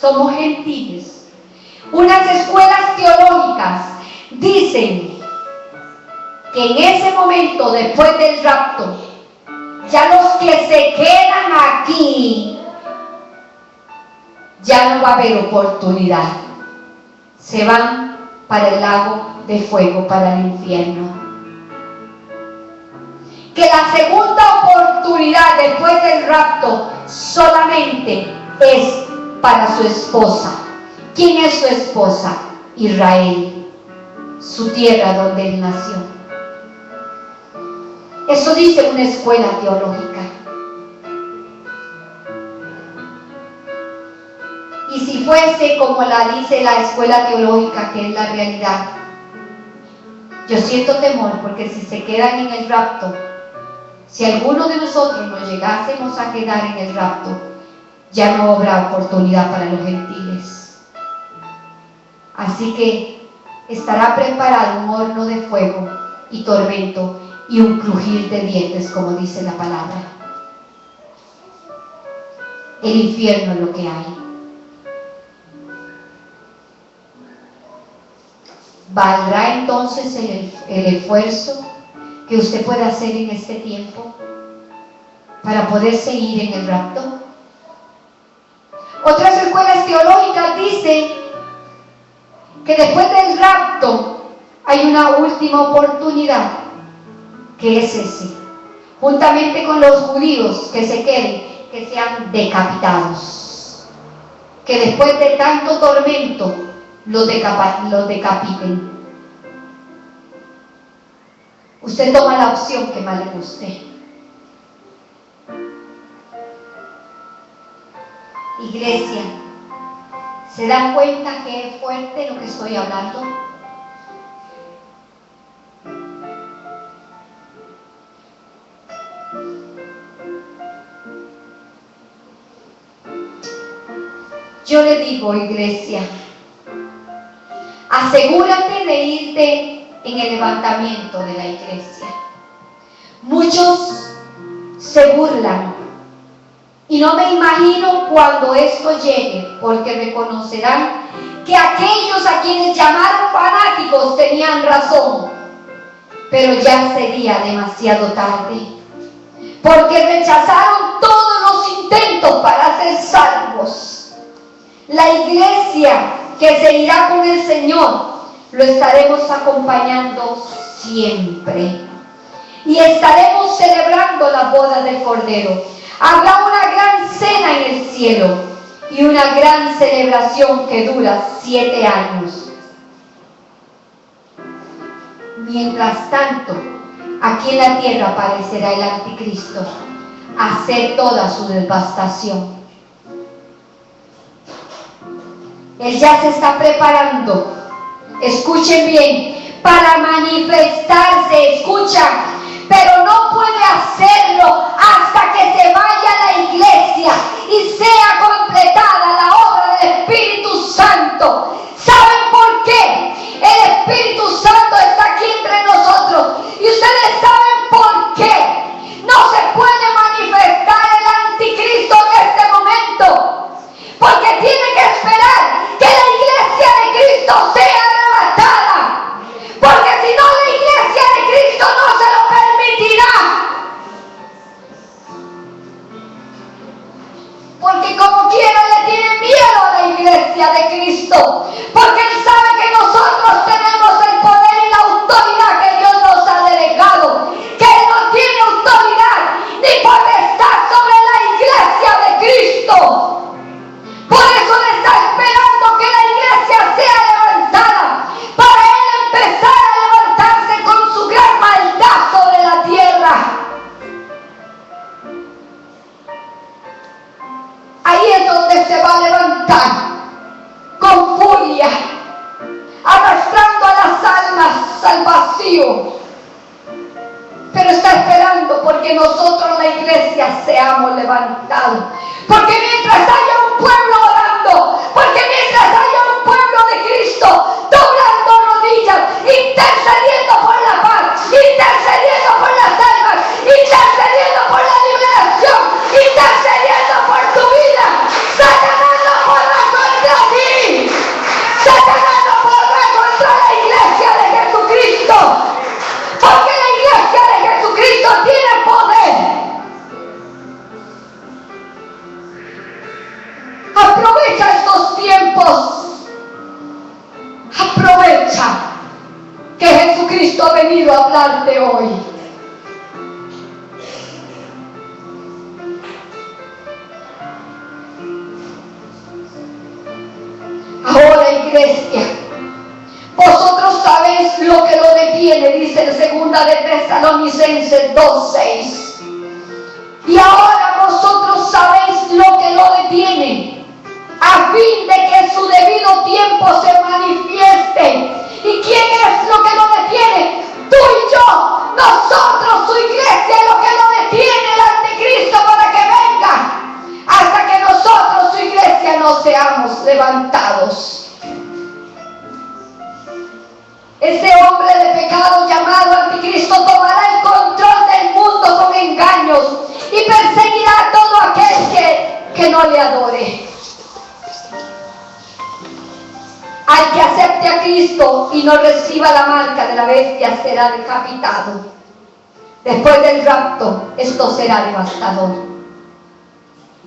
somos gentiles. Unas escuelas teológicas dicen que en ese momento, después del rapto, ya los que se quedan aquí, ya no va a haber oportunidad. Se van para el lago de fuego, para el infierno. Que la segunda oportunidad después del rapto solamente es para su esposa. ¿Quién es su esposa? Israel, su tierra donde él nació. Eso dice una escuela teológica. Y si fuese como la dice la escuela teológica, que es la realidad, yo siento temor, porque si se quedan en el rapto, si alguno de nosotros nos llegásemos a quedar en el rapto, ya no habrá oportunidad para los gentiles. Así que estará preparado un horno de fuego y tormento y un crujir de dientes, como dice la palabra. El infierno es lo que hay. ¿Valdrá entonces el esfuerzo que usted puede hacer en este tiempo para poder seguir en el rapto? Otras escuelas teológicas dicen que después del rapto hay una última oportunidad, que es ese, juntamente con los judíos que se queden, que sean decapitados, que después de tanto tormento los decapiten. Usted toma la opción que más le guste. Iglesia, ¿se dan cuenta que es fuerte lo que estoy hablando? Yo le digo, iglesia, asegúrate de irte en el levantamiento de la iglesia. Muchos se burlan y no me imagino cuando esto llegue, porque reconocerán que aquellos a quienes llamaron fanáticos tenían razón, pero ya sería demasiado tarde, porque rechazaron todos los intentos para ser salvos. La iglesia que se irá con el Señor, lo estaremos acompañando siempre. Y estaremos celebrando la boda del Cordero. Habrá una gran cena en el cielo y una gran celebración que dura 7 años. Mientras tanto, aquí en la tierra aparecerá el anticristo. hacer toda su devastación. Él ya se está preparando, escuchen bien, para manifestarse, escucha, pero no puede hacerlo hasta que se vaya a la iglesia y sea completada la obra del Espíritu Santo. ¿Saben por qué? El Espíritu Santo está aquí entre nosotros. Y ustedes saben por qué no se puede manifestar el anticristo en este momento. Porque tiene que esperar que la iglesia de Cristo sea arrebatada. Porque si no, la iglesia de Cristo no se lo permitirá. Porque como quiera le tiene miedo a la iglesia de Cristo. Porque él sabe que nosotros tenemos el poder y la autoridad que Dios nos ha delegado. Que él no tiene autoridad ni potestad sobre la iglesia de Cristo. Por eso le está esperando que la iglesia sea levantada. Para él empezar a levantarse con su gran maldad sobre la tierra. Ahí es donde se va a levantar con furia, arrastrando a las almas al vacío. Pero está esperando porque nosotros, la iglesia, seamos levantados. Porque mientras haya un pueblo orando, porque mientras haya un pueblo de Cristo doblando rodillas, intercediendo por la paz, intercediendo por las almas, intercediendo por la liberación, intercediendo por tu vida, Satanás no podrá contra ti. Satanás no podrá contra la iglesia de Jesucristo. Porque la iglesia de Jesucristo tiene poder. Aprovecha estos tiempos. Aprovecha que Jesucristo ha venido a hablarte hoy. Ahora, iglesia, vosotros sabéis lo que lo detiene, dice en 2 de Tesalonicenses 2:6. Y ahora vosotros sabéis lo que lo detiene, a fin de que su debido tiempo se manifieste. ¿Y quién es lo que lo detiene? Tú y yo, nosotros, su iglesia, es lo que lo detiene el anticristo para que venga, hasta que nosotros, su iglesia, no seamos levantados. Ese hombre de pecado llamado anticristo tomará el control del mundo con engaños y perseguirá a todo aquel que no le adore. Al que acepte a Cristo y no reciba la marca de la bestia será decapitado. Después del rapto, esto será devastador.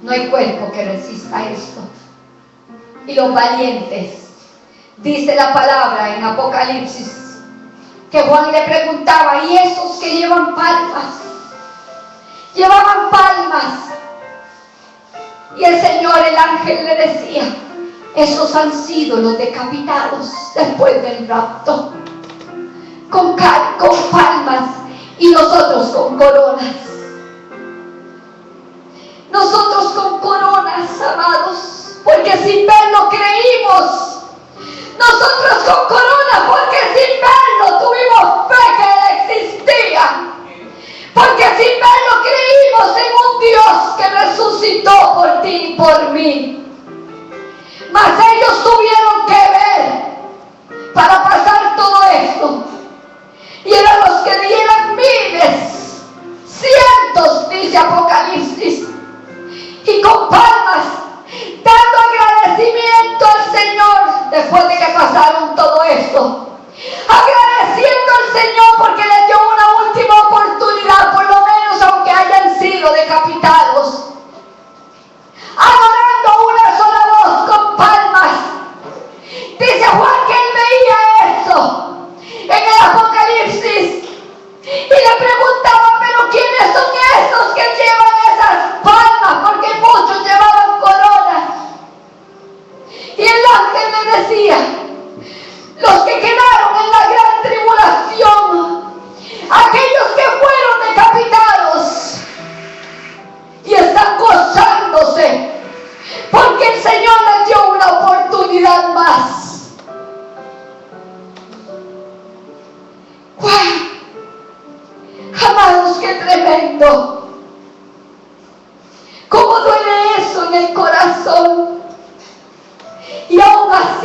No hay cuerpo que resista esto. Y los valientes, dice la palabra en Apocalipsis, que Juan le preguntaba, ¿y esos que llevan palmas? Llevaban palmas. Y el Señor, el ángel, le decía, esos han sido los decapitados después del rapto, con palmas, y nosotros con coronas. Nosotros con coronas, amados, porque sin verlo creímos. Nosotros con corona, porque sin verlo tuvimos fe que Él existía. Porque sin verlo creímos en un Dios que resucitó por ti y por mí. Mas ellos tuvieron que ver para pasar todo esto. Y eran los que dieran miles, cientos, dice Apocalipsis. Y con palmas, dando agradecimiento al Señor después de que pasaron todo esto. Agradeciendo al Señor porque les dio una última oportunidad, por lo menos aunque hayan sido decapitados. Adorando una sola voz con palmas. Dice Juan que él veía eso en el Apocalipsis. Y le preguntaba, pero ¿quiénes son esos que llevan esas palmas? Porque muchos llevaban coronas. Y el ángel le decía, los que quedaron en la gran tribulación, aquellos que fueron decapitados,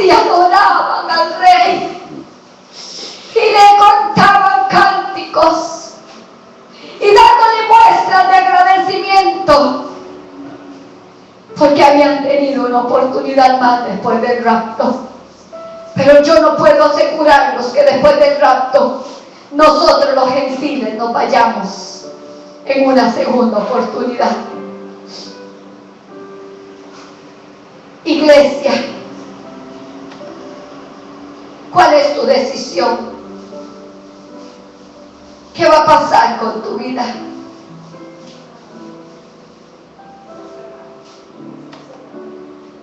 y adoraban al Rey y le cantaban cánticos y dándole muestras de agradecimiento porque habían tenido una oportunidad más después del rapto. Pero yo no puedo asegurarlos que después del rapto nosotros los gentiles nos vayamos en una segunda oportunidad. Iglesia, ¿cuál es tu decisión? ¿Qué va a pasar con tu vida?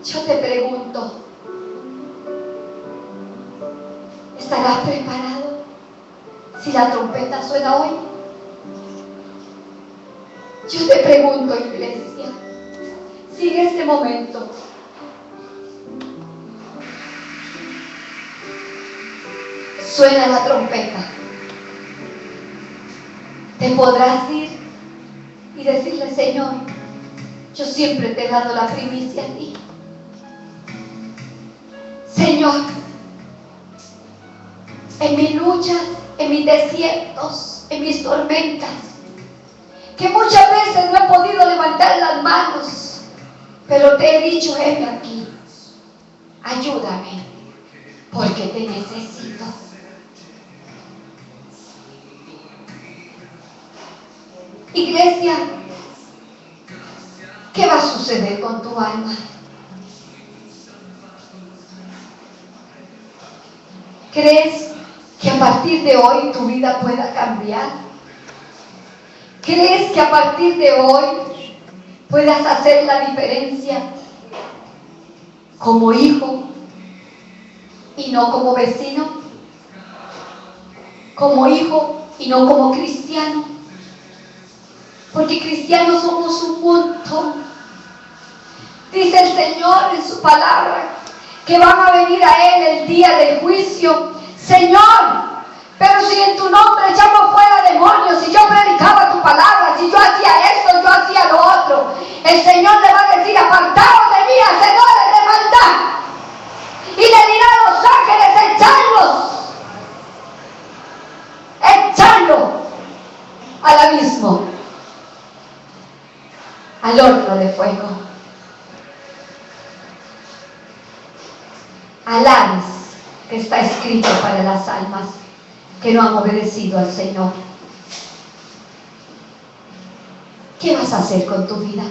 Yo te pregunto, ¿estarás preparado si la trompeta suena hoy? Yo te pregunto, iglesia, si en este momento suena la trompeta, te podrás ir y decirle: Señor, yo siempre te he dado la primicia a ti. Señor, en mis luchas, en mis desiertos, en mis tormentas, que muchas veces no he podido levantar las manos, pero te he dicho: heme aquí, ayúdame, porque te necesito. Iglesia, ¿qué va a suceder con tu alma? ¿Crees que a partir de hoy tu vida pueda cambiar? ¿Crees que a partir de hoy puedas hacer la diferencia como hijo y no como vecino? Como hijo y no como cristiano. Porque cristianos somos un montón. Dice el Señor en su palabra que van a venir a Él el día del juicio. Señor, pero si en tu nombre echamos fuera demonios, si yo predicaba tu palabra, si yo hacía esto, yo hacía lo otro, el Señor le va a decir: apartaos de mí, hacedores de maldad. Y le dirá a los ángeles: echadlo al abismo, al horno de fuego, al Hades, que está escrito para las almas que no han obedecido al Señor. ¿Qué vas a hacer con tu vida?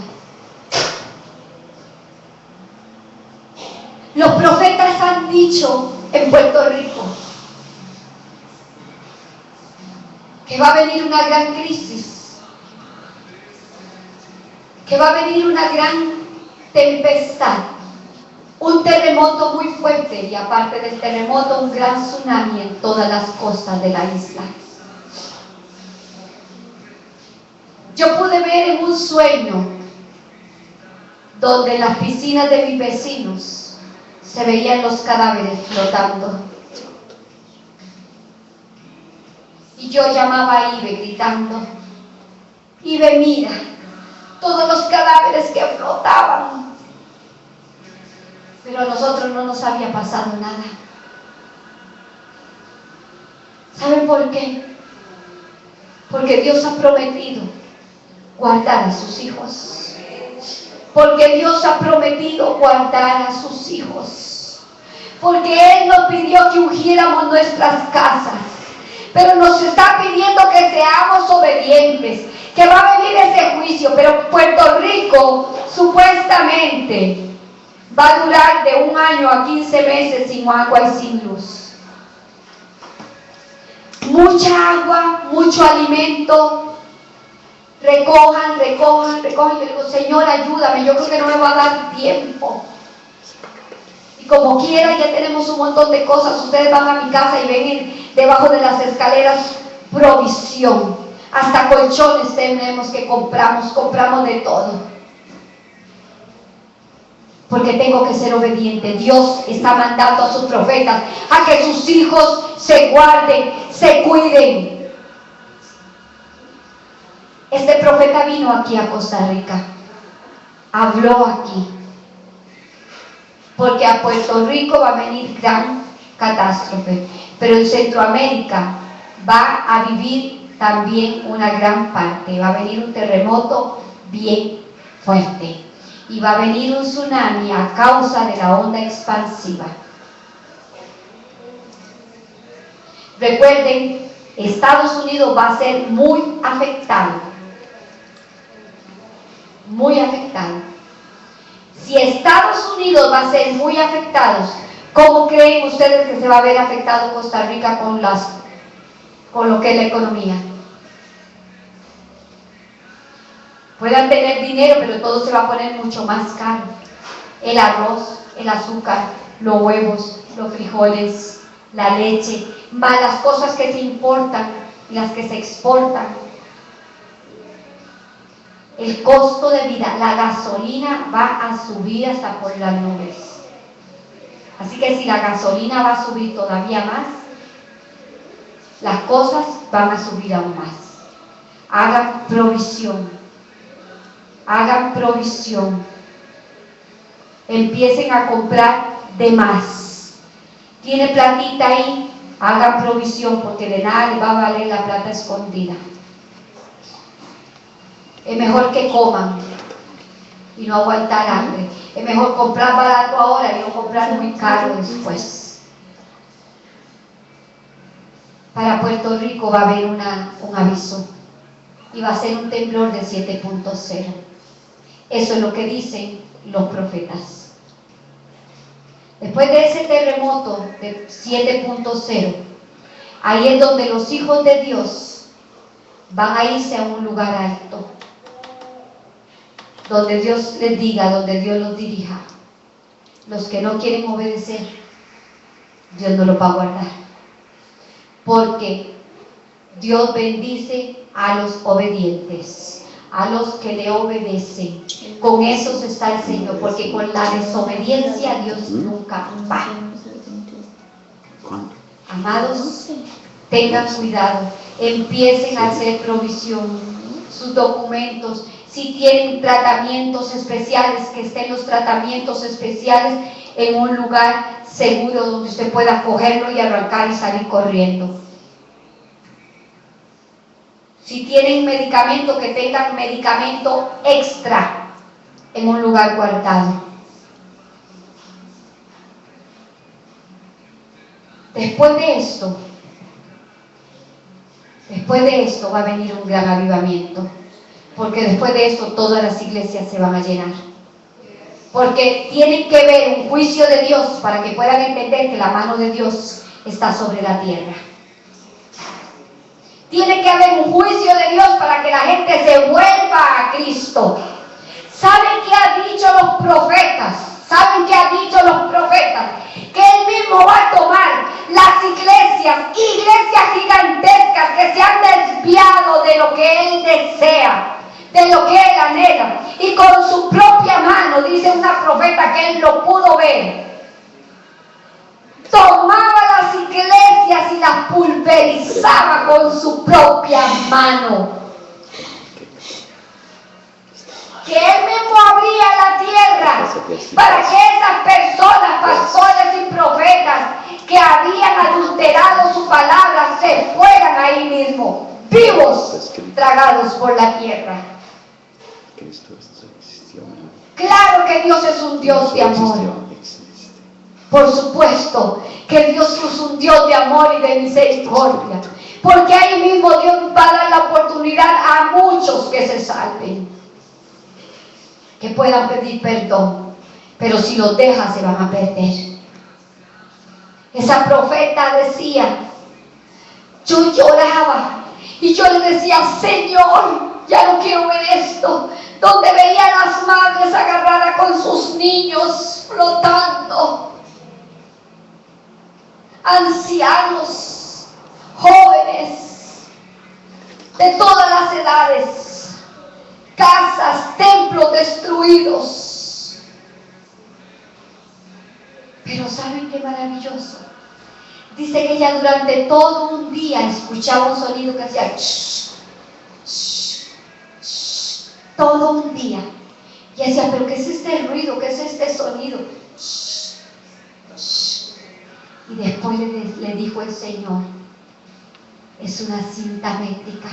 Los profetas han dicho en Puerto Rico que va a venir una gran crisis, que va a venir una gran tempestad, un terremoto muy fuerte, y aparte del terremoto, un gran tsunami en todas las costas de la isla. Yo pude ver en un sueño donde en las piscinas de mis vecinos se veían los cadáveres flotando. Y yo llamaba a Ibe gritando: Ibe, mira todos los cadáveres que flotaban. Pero a nosotros no nos había pasado nada. ¿Saben por qué? Porque Dios ha prometido guardar a sus hijos. Porque Dios ha prometido guardar a sus hijos. Porque Él nos pidió que ungiéramos nuestras casas. Pero nos está pidiendo que seamos obedientes. Que va a venir ese juicio. Pero Puerto Rico supuestamente va a durar de 1 año a 15 meses sin agua y sin luz. Mucha agua, mucho alimento. Recojan. Yo digo: Señor, ayúdame, yo creo que no me va a dar tiempo. Y como quiera, ya tenemos un montón de cosas. Ustedes van a mi casa y ven debajo de las escaleras provisión. Hasta colchones tenemos que compramos de todo. Porque tengo que ser obediente. Dios está mandando a sus profetas a que sus hijos se guarden, se cuiden. Este profeta vino aquí a Costa Rica, habló aquí, porque a Puerto Rico va a venir gran catástrofe, pero en Centroamérica va a vivir también una gran parte. Va a venir un terremoto bien fuerte y va a venir un tsunami a causa de la onda expansiva. Recuerden, Estados Unidos va a ser muy afectado. Muy afectado. Si Estados Unidos va a ser muy afectado, ¿cómo creen ustedes que se va a ver afectado Costa Rica con lo que es la economía? Puedan tener dinero, pero todo se va a poner mucho más caro. El arroz, el azúcar, los huevos, los frijoles, la leche, más las cosas que se importan y las que se exportan. El costo de vida, la gasolina va a subir hasta por las nubes. Así que si la gasolina va a subir todavía más, las cosas van a subir aún más. Hagan provisión. Hagan provisión. Empiecen a comprar de más. ¿Tiene platita ahí? Hagan provisión, porque de nada les va a valer la plata escondida. Es mejor que coman y no aguantar hambre. Es mejor comprar barato ahora y no comprar muy caro después. Para Puerto Rico va a haber un aviso y va a ser un temblor de 7.0. Eso es lo que dicen los profetas. Después de ese terremoto de 7.0, ahí es donde los hijos de Dios van a irse a un lugar alto, donde Dios les diga, donde Dios los dirija. Los que no quieren obedecer, Dios no los va a guardar, porque Dios bendice a los obedientes, a los que le obedecen. Con esos está el Señor, porque con la desobediencia Dios nunca va. Amados, tengan cuidado, empiecen a hacer provisión, sus documentos. Si tienen tratamientos especiales, que estén los tratamientos especiales en un lugar seguro donde usted pueda cogerlo y arrancar y salir corriendo. Si tienen medicamento, que tengan medicamento extra en un lugar guardado. Después de esto va a venir un gran avivamiento, porque después de esto todas las iglesias se van a llenar. Porque tienen que ver un juicio de Dios para que puedan entender que la mano de Dios está sobre la tierra. Tiene que haber un juicio de Dios para que la gente se vuelva a Cristo. ¿Saben qué han dicho los profetas? ¿Saben qué han dicho los profetas? Que Él mismo va a tomar las iglesias gigantescas que se han desviado de lo que Él desea, de lo que Él anhela. Y con su propia mano, dice una profeta que Él lo pudo ver, tomaba las iglesias y las pulverizaba con su propia mano. Que Él mismo abría la tierra para que esas personas, pastores y profetas que habían adulterado su palabra, se fueran ahí mismo, vivos, tragados por la tierra. Claro que Dios es un Dios de amor. Por supuesto que Dios es un Dios de amor y de misericordia, porque ahí mismo Dios va a dar la oportunidad a muchos que se salven, que puedan pedir perdón, pero si los dejan se van a perder. Esa profeta decía, yo lloraba y yo le decía, Señor, ya no quiero ver esto, donde veía a las madres agarradas con sus niños flotando, ancianos, jóvenes, de todas las edades, casas, templos destruidos. Pero ¿saben qué maravilloso? Dice que ella durante todo un día escuchaba un sonido que hacía shh, shh, shh, todo un día. Y decía, pero ¿qué es este ruido? ¿Qué es este sonido? Shh. Y después le dijo el Señor, es una cinta métrica,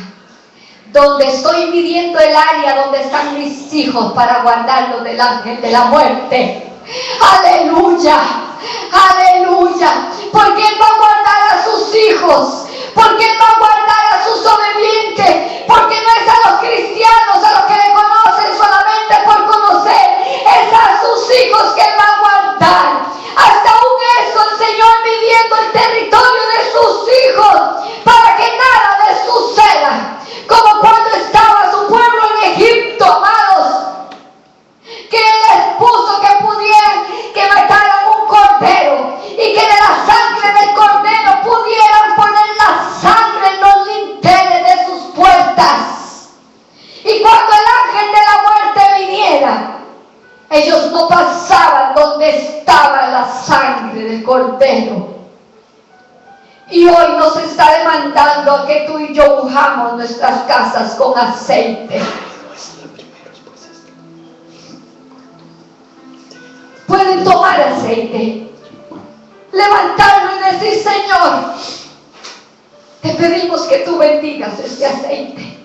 donde estoy midiendo el área donde están mis hijos para guardarlos del ángel de la muerte. Aleluya, aleluya, porque Él va a guardar a sus hijos, porque Él va a guardar a sus obedientes, porque no es a los cristianos a los que le conocen solamente por conocer, es a sus hijos que Él va a guardar. Hasta aún eso, el Señor midiendo el territorio de sus hijos para que nada les suceda, como cuando estaba su pueblo en Egipto, amados, que Él les puso que pudieran, que mataran un cordero y que de la sangre del cordero pudieran poner la sangre en los linteles de sus puertas. Y cuando el ángel de la muerte viniera, ellos no pasaban donde estaba la sangre del cordero. Y hoy nos está demandando a que tú y yo unjamos nuestras casas con aceite. Pueden tomar aceite, levantarlo y decir, Señor, te pedimos que tú bendigas este aceite.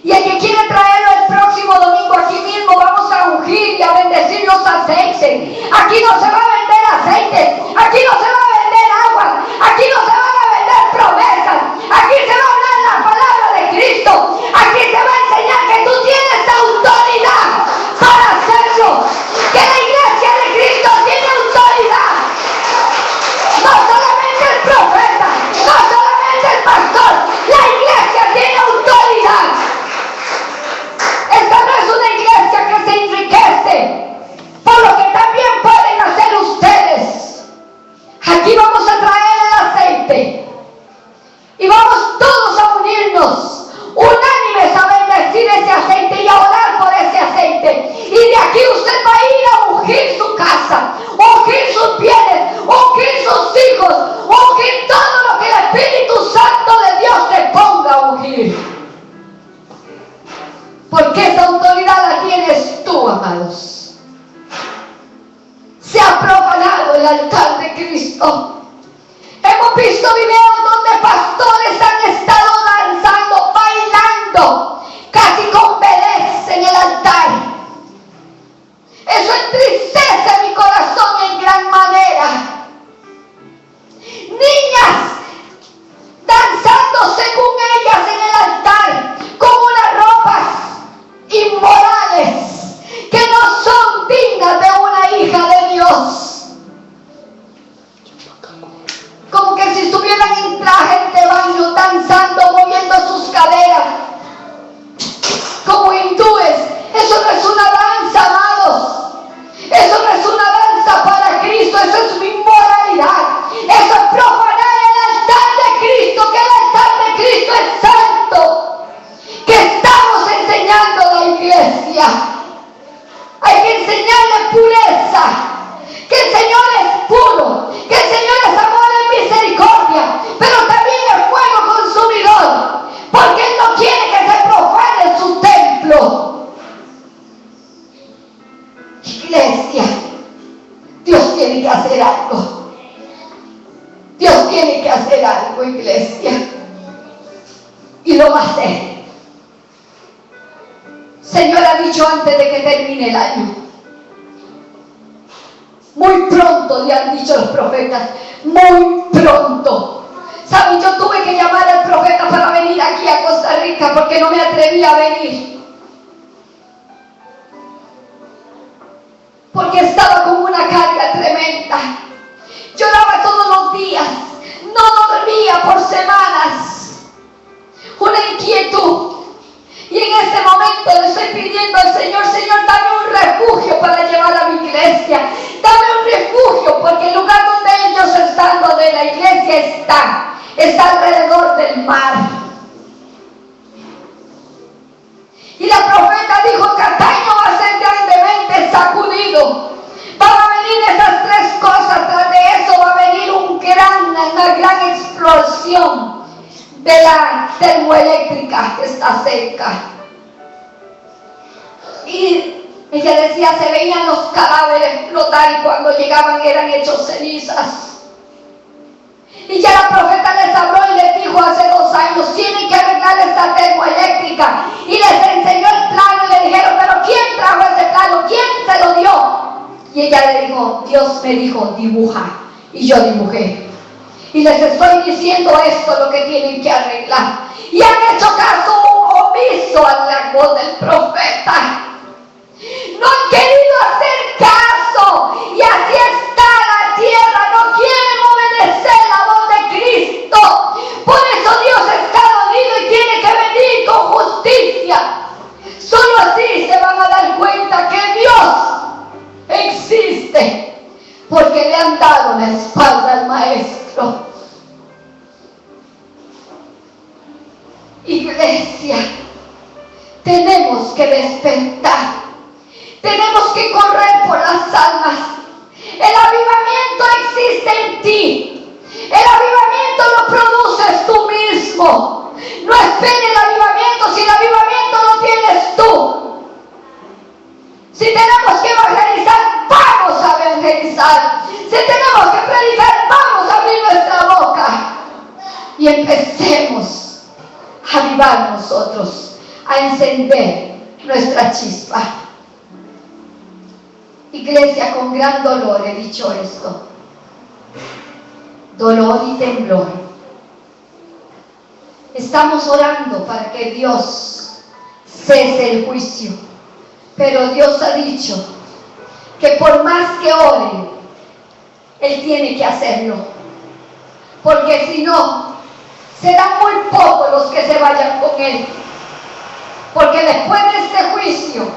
Y el que quiere traerlo el próximo domingo aquí mismo, vamos a ungir y a bendecir los aceites. Aquí no se va a vender aceite, aquí no se va a vender agua, aquí no se van a vender promesas, aquí se va a hablar la palabra de Cristo, aquí se va a enseñar que tú tienes autoridad para hacerlo, que la iglesia de Cristo tiene autoridad. No solamente el profeta, no solamente el pastor, la iglesia tiene autoridad. Esta no es una iglesia que se enriquece por lo que también pueden hacer ustedes. Aquí vamos a traer el aceite y vamos todos a unirnos unánimes a bendecir ese aceite y a orar por ese aceite. Y de aquí usted va a ir a ungir su casa, ungir sus bienes, ungir sus hijos, ungir todo lo que el Espíritu Santo de Dios te ponga a ungir. Porque esa autoridad la tienes tú, amados. Se ha profanado el altar de Cristo. Hemos visto videos donde pastores han estado danzando, bailando, casi con bebés en el altar. Eso entristece mi corazón en gran manera. Niñas danzando según ellas en el altar, con unas ropas inmorales que no son dignas de una hija de Dios, como que si estuvieran en trajes de baño, danzando, moviendo sus caderas como hindúes. Eso no es una danza, amados, eso no es una danza para Cristo, eso es mi inmoralidad, eso es profanar el altar de Cristo, que el altar de Cristo es santo, que estamos enseñando a la iglesia. Hay que enseñarle pureza, que el Señor es puro, que el Señor es amor y misericordia, pero también es fuego consumidor, porque Él no quiere que se profane su templo. Iglesia, Dios tiene que hacer algo. Dios tiene que hacer algo, iglesia, y lo va a hacer. Señor ha dicho antes de que termine el año. Muy pronto, le han dicho los profetas, muy pronto. ¿Saben? Yo tuve que llamar al profeta para venir aquí a Costa Rica porque no me atreví a venir. Porque estaba con una carga tremenda. Lloraba todos los días, no dormía por semanas. Una inquietud. Y en este momento le estoy pidiendo al Señor, Señor, dame un refugio para llevar a mi iglesia. Dame un refugio, porque el lugar donde ellos están, donde la iglesia está alrededor del mar. Y la profeta dijo, Cataño va a ser grandemente sacudido. Van a venir esas tres cosas, tras de eso va a venir una gran explosión de la termoeléctrica que está cerca. Y ella decía, se veían los cadáveres flotar y cuando llegaban eran hechos cenizas. Y ya la profeta les habló y les dijo hace 2 años, tienen que arreglar esta termoeléctrica. Y les enseñó el plano y le dijeron, pero ¿quién trajo ese plano? ¿Quién se lo dio? Y ella le dijo, Dios me dijo, dibuja. Y yo dibujé. Y les estoy diciendo esto, lo que tienen que arreglar. Y han hecho caso omiso a la voz del profeta. No han querido hacer caso. Y así está la tierra. No quieren obedecer la voz de Cristo. Por eso Dios está dolido y tiene que venir con justicia. Solo así se van a dar cuenta que Dios existe. Porque le han dado la espalda al maestro. Iglesia, tenemos que despertar. Tenemos que correr por las almas. El avivamiento existe en ti. El avivamiento lo produces tú mismo. No esperes el avivamiento si el avivamiento lo tienes tú. Si tenemos que evangelizar, vamos a evangelizar. Si tenemos que predicar, vamos a abrir nuestra boca. Y empecemos a avivar nosotros, a encender nuestra chispa. Iglesia, con gran dolor he dicho esto. Dolor y temblor. Estamos orando para que Dios cese el juicio. Pero Dios ha dicho que por más que oren, Él tiene que hacerlo. Porque si no, serán muy pocos los que se vayan con Él. Porque después de este juicio,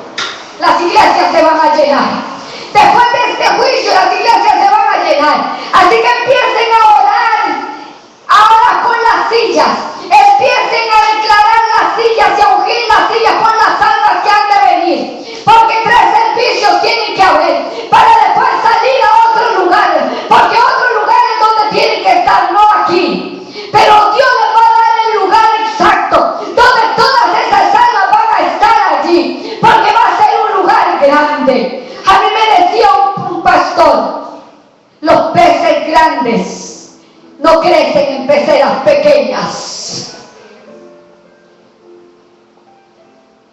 las iglesias se van a llenar. Después de este juicio, las iglesias se van a llenar. Así que empiecen a orar ahora con las sillas. Empiecen a declarar las sillas y a ungir las sillas con las almas que han de venir. Porque 3 servicios tienen que haber para después salir a otros lugares. Porque otros lugares donde tienen que estar, no aquí. Pero Dios les va a dar el lugar exacto donde todas esas almas van a estar allí. Porque va a ser un lugar grande. A mí me decía un pastor, los peces grandes no crecen en peceras pequeñas.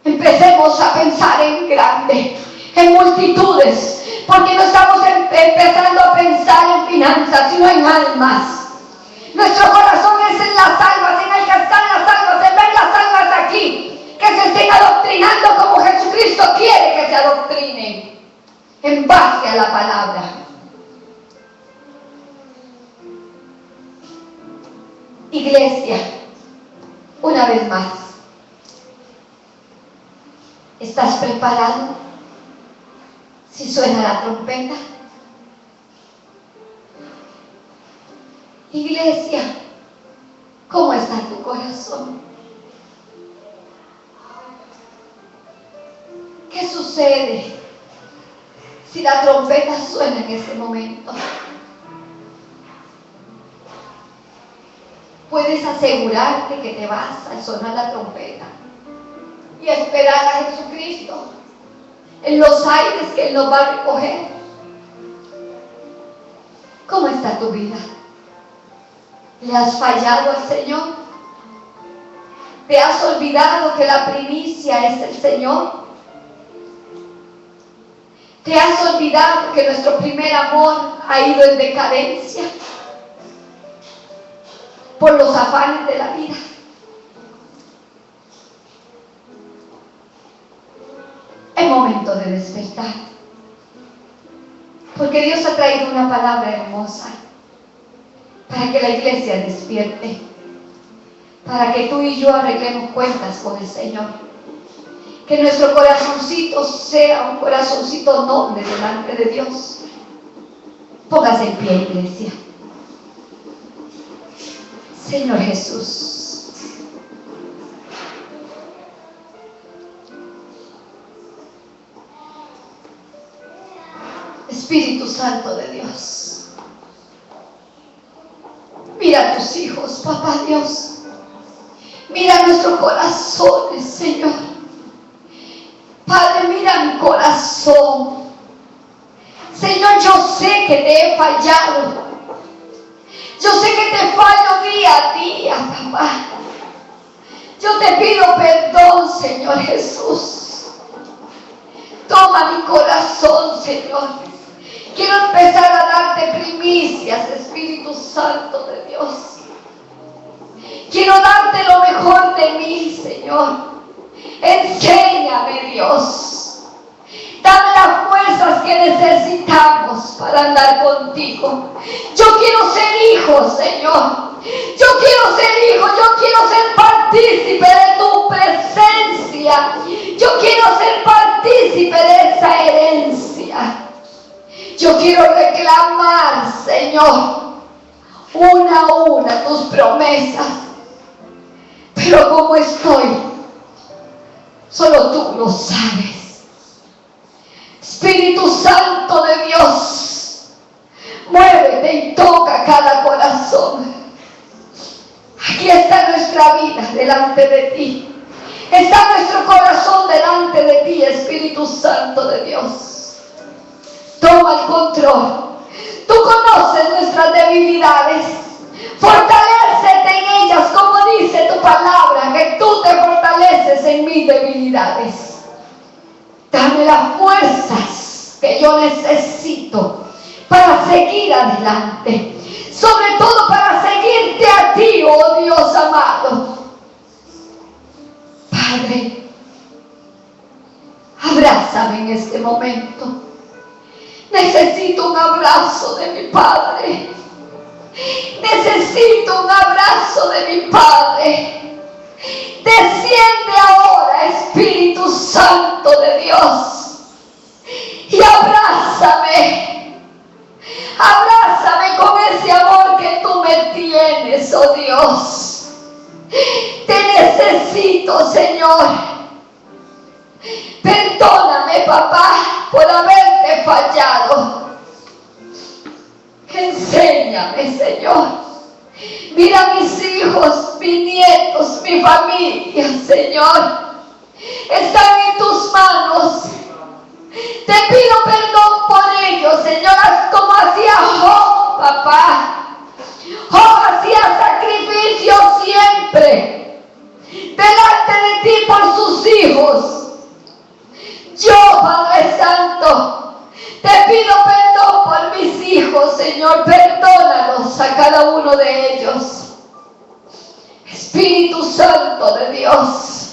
Empecemos a pensar en grande, en multitudes, porque no estamos empezando a pensar en finanzas, sino en almas. Nuestro corazón es en las almas, en alcanzar las almas, en ver las almas aquí, que se estén adoctrinando como Jesucristo quiere que se adoctrinen, en base a la palabra. Iglesia, una vez más, ¿estás preparado? Si suena la trompeta. Iglesia, ¿cómo está tu corazón? ¿Qué sucede si la trompeta suena en ese momento? Puedes asegurarte que te vas al sonar la trompeta y esperar a Jesucristo en los aires que Él nos va a recoger. ¿Cómo está tu vida? ¿Le has fallado al Señor? ¿Te has olvidado que la primicia es el Señor? ¿Te has olvidado que nuestro primer amor ha ido en decadencia por los afanes de la vida? Es momento de despertar, porque Dios ha traído una palabra hermosa para que la iglesia despierte, para que tú y yo arreglemos cuentas con el Señor, que nuestro corazoncito sea un corazoncito noble delante de Dios. Póngase en pie, iglesia. Señor Jesús, Espíritu Santo de Dios, mira a tus hijos, papá Dios, mira nuestros corazones, Señor. Padre, mira mi corazón. Señor, yo sé que te he fallado. Yo sé que te fallo día a día, papá. Yo te pido perdón, Señor Jesús. Toma mi corazón, Señor. Quiero empezar a darte primicias, Espíritu Santo de Dios. Quiero darte lo mejor de mí, Señor. Enséñame, Dios. Dame las fuerzas que necesitamos para andar contigo. Yo quiero ser hijo, Señor. Yo quiero ser hijo. Yo quiero ser partícipe de tu presencia. Yo quiero ser partícipe de esa herencia. Yo quiero reclamar, Señor, una a una tus promesas. Pero como estoy, solo tú lo sabes. Espíritu Santo de Dios, muévete y toca cada corazón. Aquí está nuestra vida delante de ti. Está nuestro corazón delante de ti, Espíritu Santo de Dios. Toma el control. Tú conoces nuestras debilidades. Fortalécete en ellas, como dice tu palabra, que tú te fortaleces en mis debilidades. Dame las fuerzas que yo necesito para seguir adelante. Sobre todo para seguirte a ti, oh Dios amado. Padre, abrázame en este momento. Necesito un abrazo de mi Padre. Necesito un abrazo de mi Padre. Desciende ahora, Espíritu Santo de Dios, y abrázame. Abrázame con ese amor que tú me tienes, oh Dios. Te necesito, Señor. Perdóname, papá, por haberte fallado. Enséñame, Señor. Mira mis hijos, mis nietos, mi familia, Señor. Están en tus manos. Te pido perdón por ellos, Señor, como hacía Job, papá. Job hacía sacrificio siempre delante de ti por sus hijos. Yo, Padre Santo, te pido perdón por mis hijos, Señor. Perdónalos a cada uno de ellos. Espíritu Santo de Dios,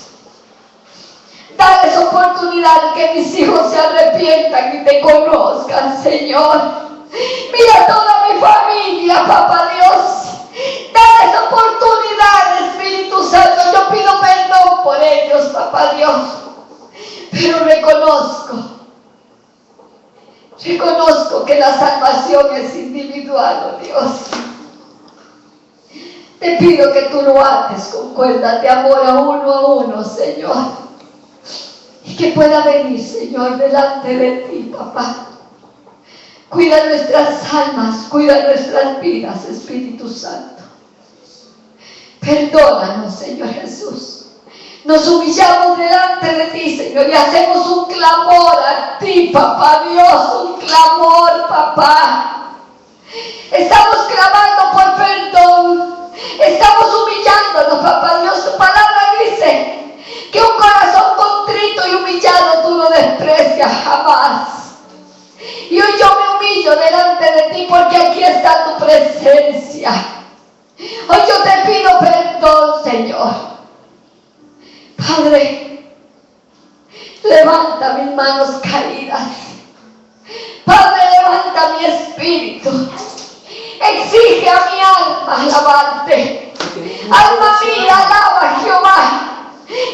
dales oportunidad que mis hijos se arrepientan y te conozcan, Señor. Mira toda mi familia, papá Dios. Dales oportunidad, Espíritu Santo. Yo pido perdón por ellos, papá Dios. Pero reconozco que la salvación es individual, oh Dios. Te pido que tú lo ates con cuerdas de amor a uno, Señor. Y que pueda venir, Señor, delante de ti, papá. Cuida nuestras almas, cuida nuestras vidas, Espíritu Santo. Perdónanos, Señor Jesús. Nos humillamos delante de ti, Señor, y hacemos un clamor a ti, papá Dios, un clamor, papá. Estamos clamando por perdón. Estamos humillándonos, papá Dios. Tu palabra dice que un corazón contrito y humillado tú no desprecias jamás. Y hoy yo me humillo delante de ti porque aquí está tu presencia. Hoy yo te pido perdón, Señor. Padre, levanta mis manos caídas. Padre, levanta mi espíritu. Exige a mi alma alabarte. Alma mía, alaba a Jehová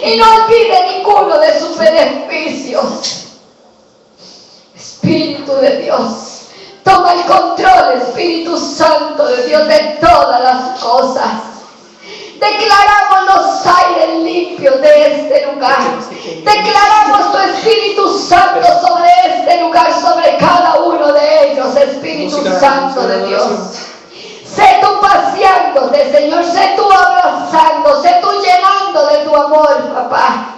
y no olvide ninguno de sus beneficios. Espíritu de Dios, toma el control, Espíritu Santo de Dios, de todas las cosas. Declaramos los aires limpios de este lugar. Declaramos tu Espíritu Santo sobre este lugar, sobre cada uno de ellos, Espíritu Santo de Dios. Sé tú paseándote, Señor, sé tú abrazando, sé tú llenando de tu amor, papá.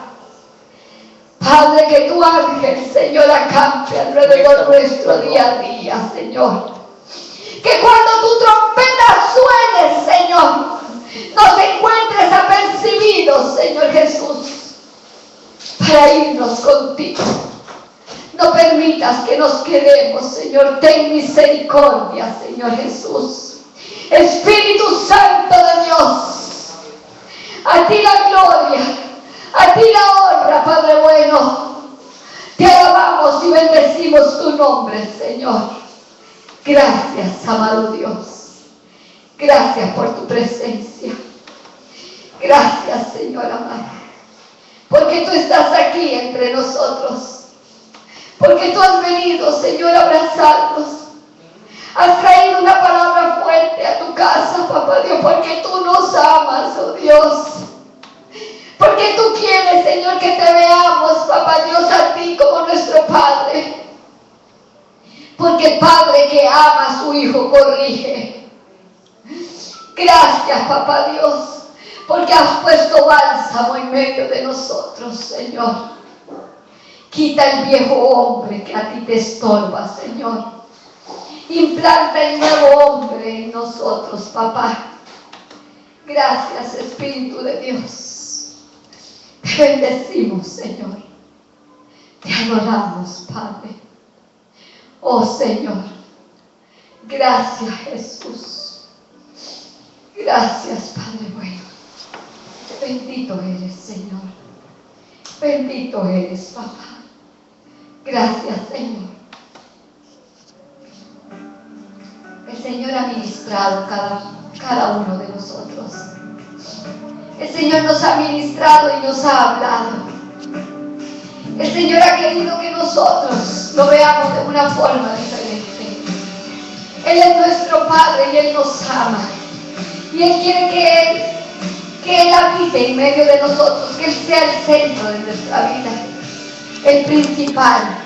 Padre, que tu ángel, Señor, acampe alrededor nuestro día a día, Señor. Que cuando tu trompeta suenes, Señor. Nos encuentres apercibidos, Señor Jesús, para irnos contigo. No permitas que nos quedemos, Señor. Ten misericordia, Señor Jesús. Espíritu Santo de Dios, a ti la gloria, a ti la honra, Padre bueno. Te alabamos y bendecimos tu nombre, Señor. Gracias, amado Dios. Gracias por tu presencia. Gracias, Señor amado. Porque tú estás aquí entre nosotros. Porque tú has venido, Señor, a abrazarnos. Has traído una palabra fuerte a tu casa, papá Dios, porque tú nos amas, oh Dios. Porque tú quieres, Señor, que te veamos, papá Dios, a ti como nuestro Padre. Porque Padre que ama a su Hijo corrige. Gracias, papá Dios, porque has puesto bálsamo en medio de nosotros, Señor. Quita el viejo hombre que a ti te estorba, Señor. Implanta el nuevo hombre en nosotros, papá. Gracias, Espíritu de Dios. Te bendecimos, Señor. Te adoramos, Padre. Oh, Señor. Gracias, Jesús. Gracias, Padre bueno. Bendito eres, Señor. Bendito eres, papá. Gracias, Señor. El Señor ha ministrado cada uno de nosotros. El Señor nos ha ministrado y nos ha hablado. El Señor ha querido que nosotros lo veamos de una forma diferente. Él es nuestro Padre y Él nos ama. Y Él quiere que Él habite en medio de nosotros, que Él sea el centro de nuestra vida, el principal.